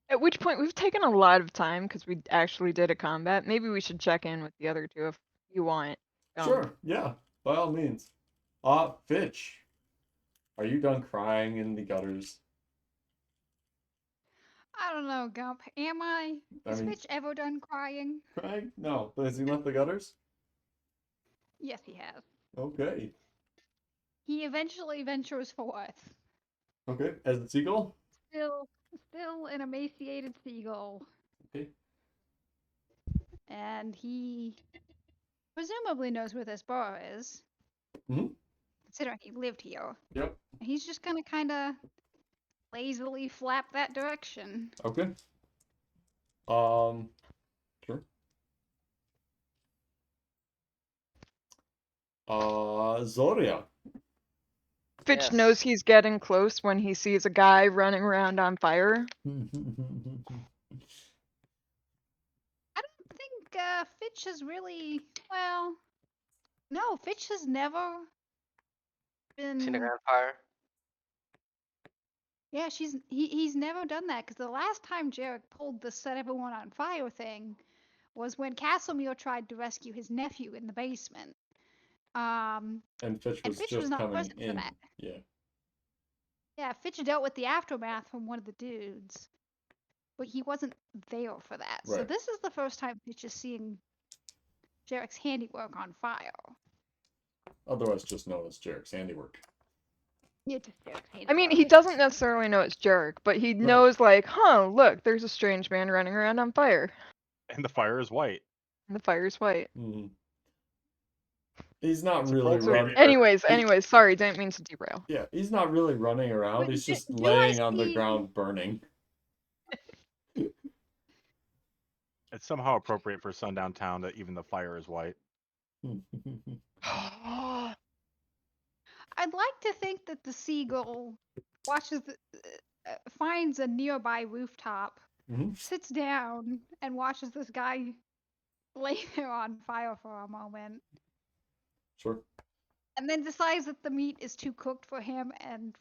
At which point we've taken a lot of time because we actually did a combat. Maybe we should check in with the other two if you want. Sure, yeah, by all means. Fitch, are you done crying in the gutters? I don't know, Gump. Am I? Is mean- Fitch ever done crying? Crying? No, but has he left the gutters? Yes, he has. Okay. He eventually ventures forth. Okay, as the seagull? Still an emaciated seagull. Okay. And he presumably knows where this bar is. Mhm. Considering he lived here. Yep. He's just gonna kinda lazily flap that direction. Okay. Sure. Zhoria. Fitch Yes. knows he's getting close when he sees a guy running around on fire. I don't think Fitch has really. Well, no, Fitch has never been. Seen a vampire? Yeah, he's never done that because the last time Jarek pulled the set everyone on fire thing was when Castlemere tried to rescue his nephew in the basement. And Fitch And was Fitch just was not coming present for in. that. Yeah. Yeah, Fitch dealt with the aftermath from one of the dudes, but he wasn't there for that. So Right. this is the first time Fitch is seeing Jarek's handiwork on fire. Otherwise just known as Jarek's handiwork. Yeah, just Jarek's handiwork. I mean, he doesn't necessarily know it's Jerk, but he knows like, huh, look, there's a strange man running around on fire. And the fire is white. And the fire's white. Mm-hmm. He's not It's really appropriate. running. Anyways, sorry, didn't mean to derail. Yeah, he's not really running around. Wait, He's just do I laying on the see- ground burning. It's somehow appropriate for sundown town that even the fire is white. I'd like to think that the seagull watches, finds a nearby rooftop, Mhm. sits down, and watches this guy lay there on fire for a moment, Sure. and then decides that the meat is too cooked for him and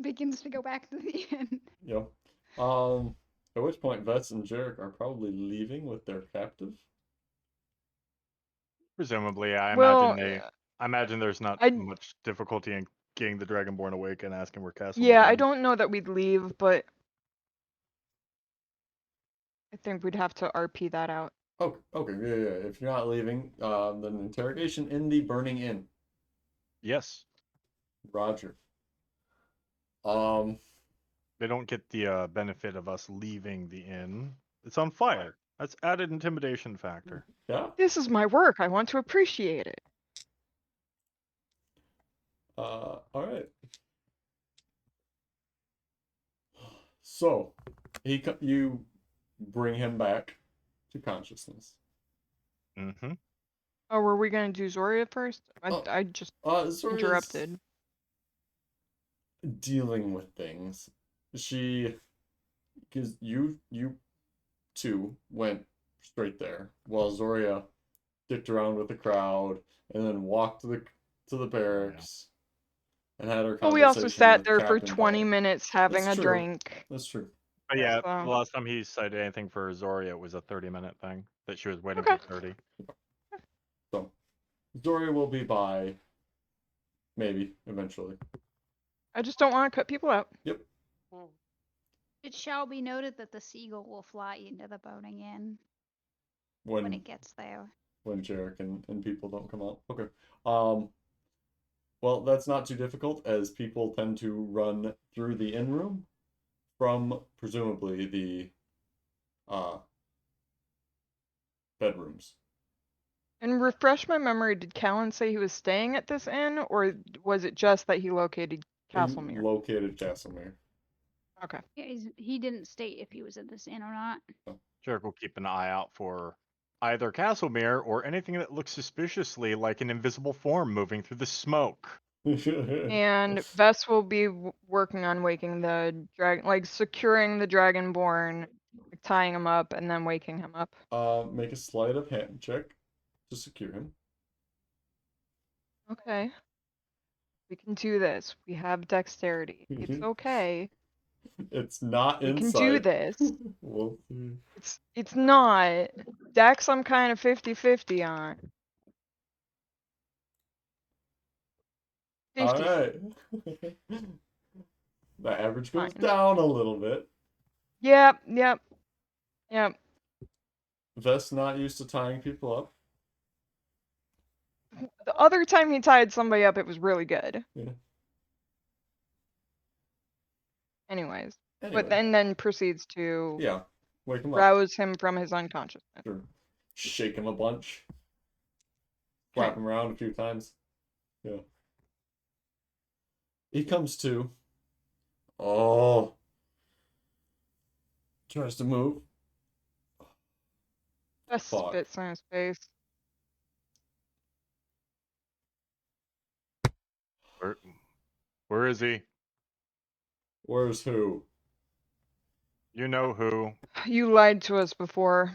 begins to go back to the inn. Yeah. At which point Vets and Jarek are probably leaving with their captive. Presumably, I Well, imagine there's not I much difficulty in getting the Dragonborn awake and asking where Castle. yeah, I don't know that we'd leave, but I think we'd have to RP that out. Oh, okay, yeah. If you're not leaving, then interrogation in the burning inn. Yes, Roger. Um, they don't get the benefit of us leaving the inn. It's on fire. That's added intimidation factor. yeah. This is my work. I want to appreciate it. All right. So, you bring him back to consciousness. Mm-hmm. Oh, were we gonna do Zhoria first? Oh, I just Zoria's interrupted. dealing with things. Because you two went straight there, while Zoria dicked around with the crowd and then walked to the barracks and had her Well, we conversation also sat with there for Captain 20 Bud. minutes having That's a true. drink. That's true. But yeah, So- the last time he cited anything for Zoria, it was a 30-minute thing that she was waiting Okay. for 30. So, Zoria will be by, maybe, eventually. I just don't want to cut people out. Yep. It shall be noted that the seagull will fly into the boning inn when When it gets there. Jarek and people don't come out. Okay. Well, that's not too difficult, as people tend to run through the inn room from presumably the bedrooms. And refresh my memory, did Callan say he was staying at this inn, or was it just that he located He Castlemere? located Castlemere. Okay. Yeah, he didn't state if he was in this inn or not. Jarek will keep an eye out for either Castlemere or anything that looks suspiciously like an invisible form moving through the smoke. And Vess will be working on waking the dragon, like securing the Dragonborn, like tying him up, and then waking him up. Make a sleight of hand check to secure him. Okay. We can do this. We have dexterity. It's okay. It's not We can insight. do this. We'll see. It's not. Dex I'm kind of 50-50 on. 50. All right. The average goes Fine. down a little bit. Yep. Vest not used to tying people up. The other time he tied somebody up, it was really good. Yeah. Anyways. Anyway. But then proceeds to Yeah. Wake him up. rouse him from his unconsciousness. Sure. Shake him a bunch. Flap him around a few times. Yeah. He comes to. Oh. Tries to move. Just Fuck. spits on his face. Where is he? Where's who? You know who. You lied to us before.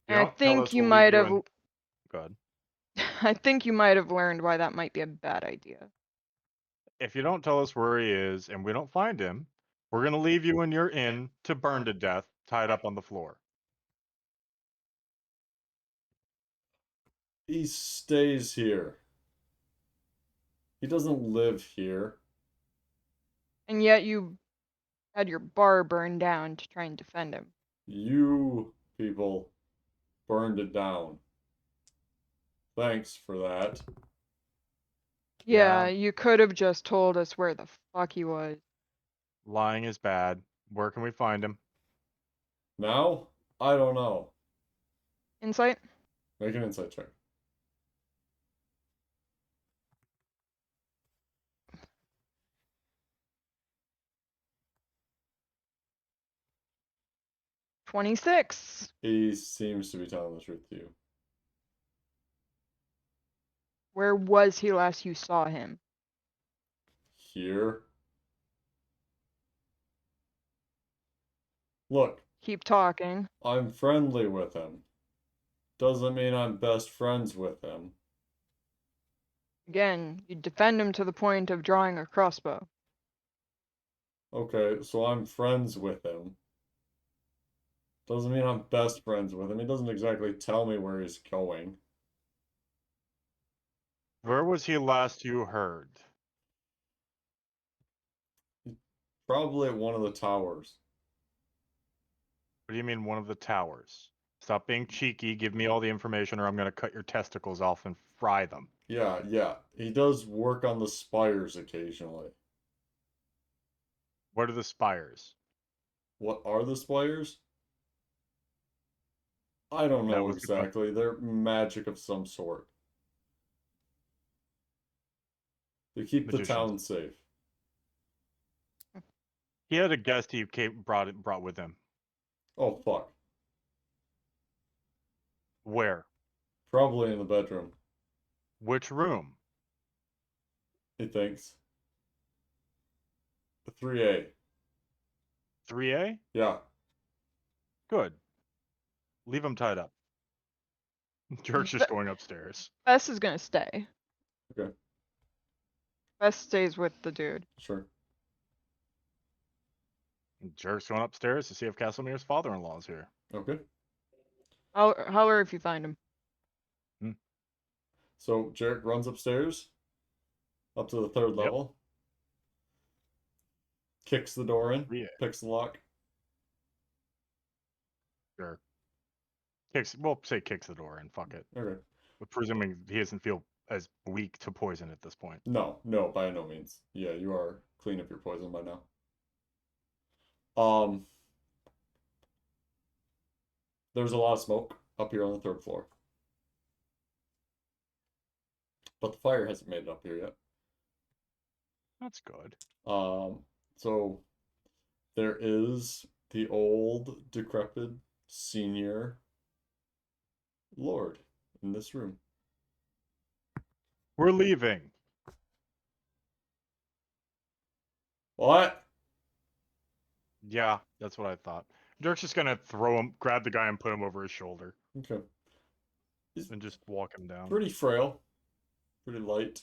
You And I don't tell think us, you we'll leave might you have. in- Go ahead. I think you might have learned why that might be a bad idea. If you don't tell us where he is and we don't find him, we're going to leave you in your inn to burn to death, tied up on the floor. He stays here. He doesn't live here. And yet you had your bar burned down to try and defend him. You people burned it down. Thanks for that. Yeah, Yeah. you could have just told us where the fuck he was. Lying is bad. Where can we find him? Now? I don't know. Insight? Make an insight check. 26. He seems to be telling the truth to you. Where was he last you saw him? Here. Look, Keep talking. I'm friendly with him. Doesn't mean I'm best friends with him. Again, you defend him to the point of drawing a crossbow. Okay, so I'm friends with him. Doesn't mean I'm best friends with him. He doesn't exactly tell me where he's going. Where was he last you heard? Probably at one of the towers. What do you mean one of the towers? Stop being cheeky, give me all the information or I'm going to cut your testicles off and fry them. Yeah. He does work on the spires occasionally. What are the spires? What are the spires? I don't That know was the question. exactly. They're magic of some sort. They keep the Magicians. town safe. He had a guest he brought with him. Oh, fuck. Where? Probably in the bedroom, Which room? he thinks. The 3A. 3A? Yeah. Good. Leave him tied up. Jerk's just going upstairs. Bess is gonna stay. Okay. Bess stays with the dude. Sure. Jerk's going upstairs to see if Castlemere's father-in-law is here. Okay. Holler if you find him. So Jarek runs upstairs, up to the third Yep. level, kicks the door in, 3A. picks the lock. Sure. Kicks the door in, fuck it. Okay. But presuming he doesn't feel as weak to poison at this point. No, by no means. Yeah, you are clean of your poison by now. There's a lot of smoke up here on the third floor. But the fire hasn't made it up here yet. That's good. So there is the old, decrepit, senior lord in this room. We're leaving. What? Yeah, that's what I thought. Jerk's just gonna grab the guy and put him over his shoulder. Okay. And just walk him down. Pretty frail. Pretty light.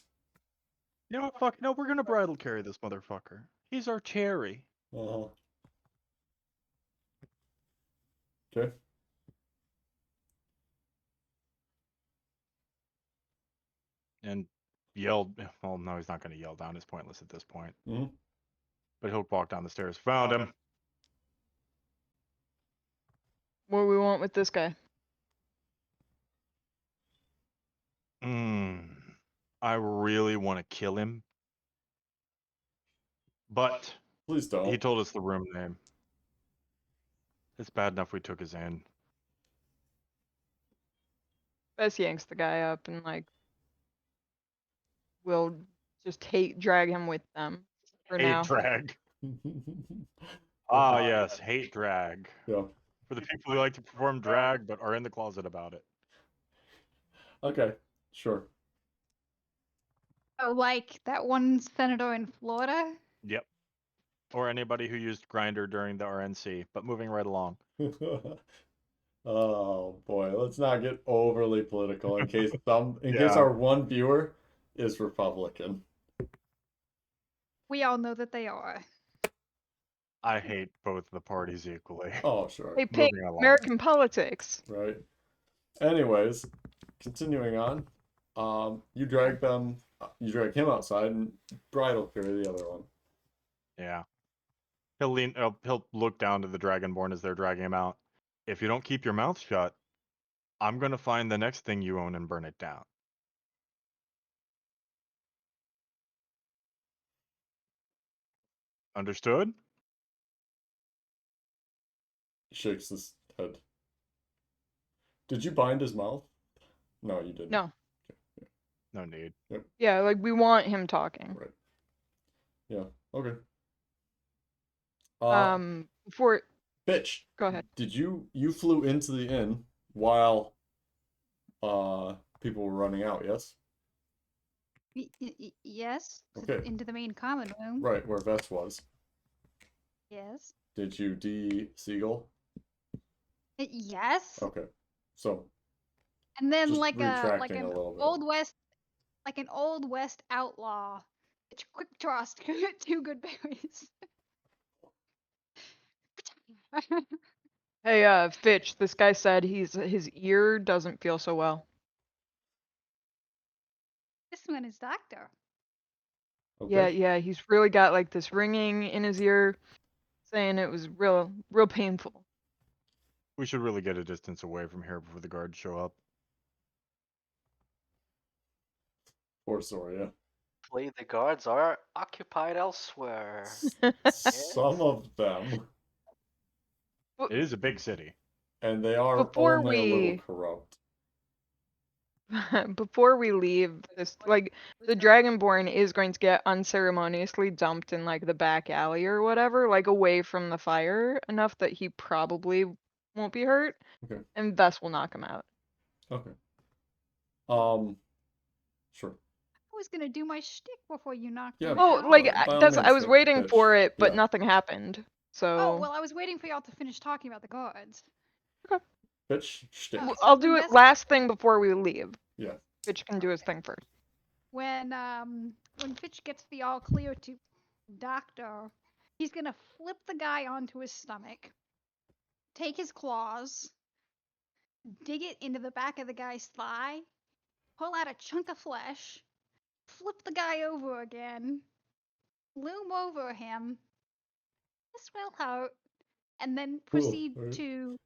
You know what, fuck, no, we're gonna bridal carry this motherfucker. He's our cherry. Uh-huh. Okay. And yelled, well, no, he's not gonna yell down. It's pointless at this point. Mm-hmm. But he'll walk down the stairs. Found him. What do we want with this guy? I really want to kill him. But Please don't. he told us the room name. It's bad enough we took his in. Bess yanks the guy up and we'll just drag him with them for now. Hate drag. Yes, hate drag. Yeah. For the people who like to perform drag but are in the closet about it. Okay, sure. Oh, like that one senator in Florida? Yep. Or anybody who used Grindr during the RNC. But moving right along. Oh boy, let's not get overly political in case case Yeah. our one viewer is Republican. We all know that they are. I hate both the parties equally. Oh, sure. They pay Moving along. American politics. Right. Anyways, continuing on. You drag him outside and bridal carry the other one. Yeah. He'll look down to the Dragonborn as they're dragging him out. If you don't keep your mouth shut, I'm gonna find the next thing you own and burn it down. Understood? He shakes his head. Did you bind his mouth? No, you didn't. No. No need. Yeah, we want him talking. Right. Yeah. Okay. Before Bitch, Go ahead. did you flew into the inn while people were running out, yes? Yes. Okay. Into the main common room. Right, where Vess was. Yes. Did you de-seagull? Yes. Okay. So, And then just like retracting an a little bit. old west outlaw. It's quick toss two good berries. Hey, Fitch, this guy said his ear doesn't feel so well. This one is doctor. Okay. Yeah, he's really got like this ringing in his ear, saying it was real painful. We should really get a distance away from here before the guards show up. Poor Zhoria. Hopefully the guards are occupied elsewhere. Some of them. It is a big city. And they are Before only a little we corrupt. before we leave this, like the Dragonborn is going to get unceremoniously dumped in like the back alley or whatever, like away from the fire enough that he probably won't be hurt, Okay. and Vess will knock him out. Okay. Sure. I was gonna do my shtick before you knocked Yeah. me Oh, out. like by all that's means, I was waiting Fitch. for it, but Yeah. nothing happened. So Oh well, I was waiting for y'all to finish talking about the guards. Bitch, shtick. So I'll when do it Vess- last thing before we leave. Yeah. Fitch can do his thing first. When Fitch gets the all clear to doctor, he's gonna flip the guy onto his stomach, take his claws, dig it into the back of the guy's thigh, pull out a chunk of flesh, flip the guy over again, loom over him, this will hurt, and then proceed alright. to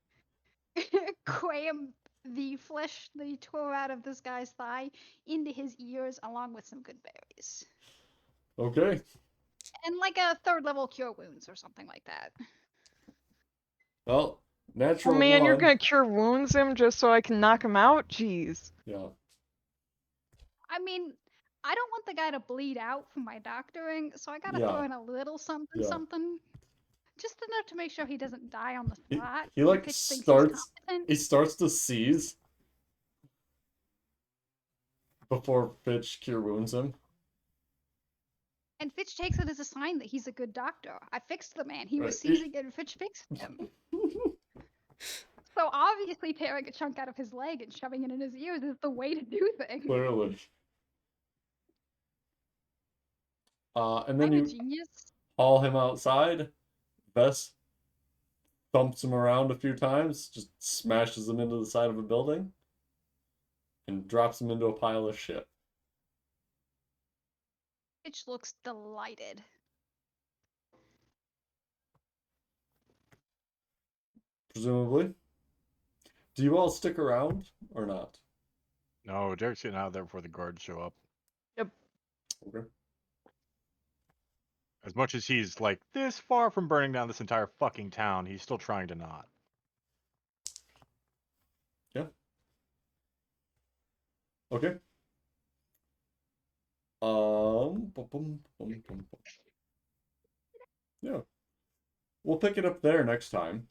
cram the flesh that he tore out of this guy's thigh into his ears along with some good berries. Okay. And like a third level cure wounds or something like that. Well, Oh natural man, you're one. gonna cure wounds him just so I can knock him out? Jeez. Yeah. I mean, I don't want the guy to bleed out from my doctoring, so I gotta Yeah. throw in a little something Yeah. something. Just enough to make sure he doesn't die on the spot. He like Fitch thinks he's starts. competent. He starts to seize before Fitch cure wounds him. And Fitch takes it as a sign that he's a good doctor. I fixed the man. He was Right. seizing and Fitch fixed him. So obviously tearing a chunk out of his leg and shoving it in his ears is the way to do things. Clearly. And then I'm a you genius. haul him outside. Vess thumps him around a few times, just smashes him into the side of a building, and drops him into a pile of shit. Fitch looks delighted. Presumably. Do you all stick around or not? No, Derek's getting out of there before the guards show up. Okay. As much as he's like this far from burning down this entire fucking town, he's still trying to not. Yeah. Okay. Yeah. We'll pick it up there next time.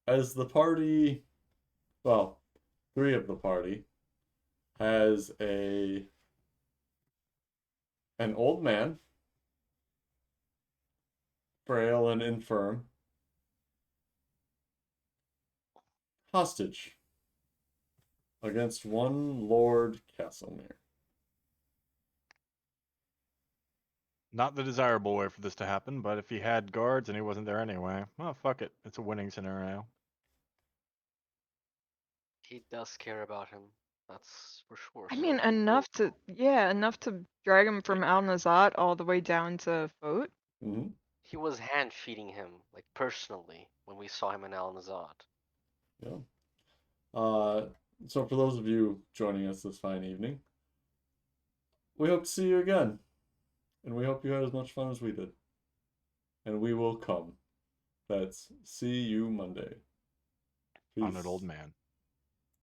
As the party, well, 3 of the party has an old man, frail and infirm, hostage against one Lord Castlemere. Not the desirable way for this to happen, but if he had guards and he wasn't there anyway, well, fuck it. It's a winning scenario. He does care about him. That's for sure. I mean, so enough we'll- enough to drag him from Al-Nazat all the way down to Fote. Mm-hmm. He was hand feeding him, like personally, when we saw him in Al Nazad. Yeah. So for those of you joining us this fine evening, we hope to see you again. And we hope you had as much fun as we did. And we will come. That's see you Monday. On an Peace. old man.